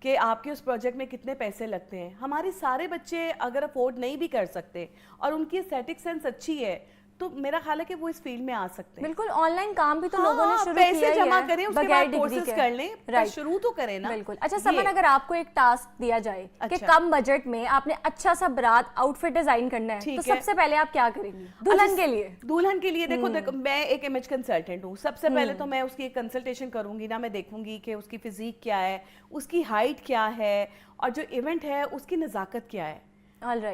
کہ آپ کے اس پروجیکٹ میں کتنے پیسے لگتے ہیں. ہمارے سارے بچے اگر افورڈ نہیں بھی کر سکتے اور ان کی ایستھیٹک سینس اچھی ہے تو میرا خیال ہے کہ وہ اس فیلڈ میں آ سکتے ہیں. بالکل آن لائن کام بھی تو لوگوں نے شروع کیا ہے, پیسے جمع کریں, اس کے بعد کورسز کر لیں, پر شروع تو کریں نا. بالکل. اچھا سمن, اگر آپ کو ایک ٹاسک دیا جائے کہ کم بجٹ میں آپ نے اچھا سا برات آؤٹ فٹ ڈیزائن کرنا ہے, تو سب سے پہلے آپ کیا کریں گی دلہن کے لیے؟ دلہن کے لیے دیکھو میں ایک امیج کنسلٹنٹ ہوں. سب سے پہلے تو میں اس کی کنسلٹیشن کروں گی نا, میں دیکھوں گی کہ اس کی فزیک کیا ہے, اس کی ہائٹ کیا ہے, اور جو ایونٹ ہے اس کی نزاکت کیا ہے.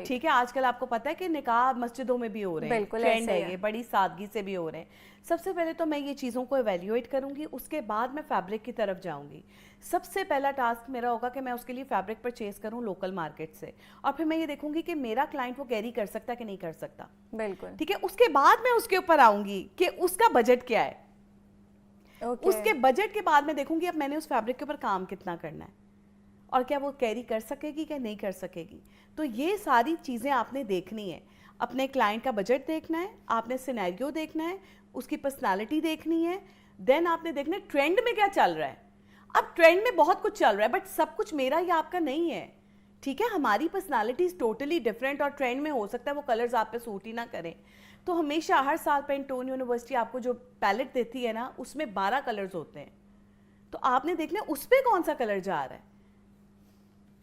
ٹھیک ہے, آج کل آپ کو پتا ہے کہ نکاح مسجدوں میں بھی ہو رہے ہیں, ٹرینڈ ہے یہ, بڑی سادگی سے بھی ہو رہے ہیں. سب سے پہلے تو میں یہ چیزوں کو ایویلیویٹ کروں گی, اس کے بعد میں فیبرک کی طرف جاؤں گی. سب سے پہلا ٹاسک میرا ہوگا کہ میں اس کے لیے فیبرک پرچیز کروں لوکل مارکیٹ سے, اور پھر میں یہ دیکھوں گی کہ میرا کلائنٹ وہ کیری کر سکتا ہے کہ نہیں کر سکتا. بالکل ٹھیک ہے, اس کے بعد میں اس کے اوپر آؤں گی کہ اس کا بجٹ کیا ہے. اس کے بجٹ کے بعد میں دیکھوں گی اب میں نے اس فیبرک کے اوپر کام کتنا کرنا ہے, اور کیا وہ کیری کر سکے گی کہ نہیں کر سکے گی. تو یہ ساری چیزیں آپ نے دیکھنی ہے. اپنے کلائنٹ کا بجٹ دیکھنا ہے, آپ نے سینیریو دیکھنا ہے, اس کی پرسنالٹی دیکھنی ہے, دین آپ نے دیکھنا ہے ٹرینڈ میں کیا چل رہا ہے. اب ٹرینڈ میں بہت کچھ چل رہا ہے, بٹ سب کچھ میرا یا آپ کا نہیں ہے. ٹھیک ہے, ہماری پرسنالٹیز ٹوٹلی ڈفرینٹ, اور ٹرینڈ میں ہو سکتا ہے وہ کلرز آپ پہ سوٹ ہی نہ کریں. تو ہمیشہ ہر سال پینٹون یونیورسٹی آپ کو جو پیلٹ دیتی ہے نا, اس میں 12 کلرز ہوتے ہیں, تو آپ نے دیکھنا ہے اس پہ کون سا کلر جا رہا ہے.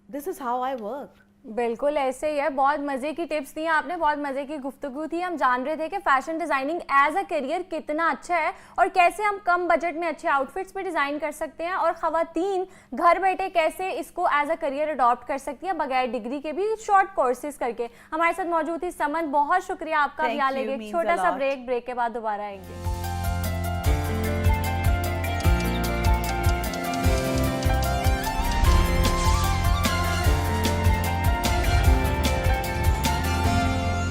This is how I work. بالکل ایسے ہی ہے. بہت مزے کی ٹپس دی ہیں آپ نے, بہت مزے کی گفتگو تھی. ہم جان رہے تھے کہ fashion designing as a career کتنا اچھا ہے, اور کیسے ہم کم بجٹ میں اچھے آؤٹ فٹس بھی ڈیزائن کر سکتے ہیں, اور خواتین گھر بیٹھے کیسے اس کو ایز اے کیریئر اڈاپٹ کر سکتی ہیں بغیر ڈگری کے بھی, شارٹ کورسز کر کے. ہمارے ساتھ موجود تھی سمن, بہت شکریہ آپ کا. یہاں لے گئے چھوٹا سا بریک کے بعد دوبارہ آئیں گے.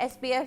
SPF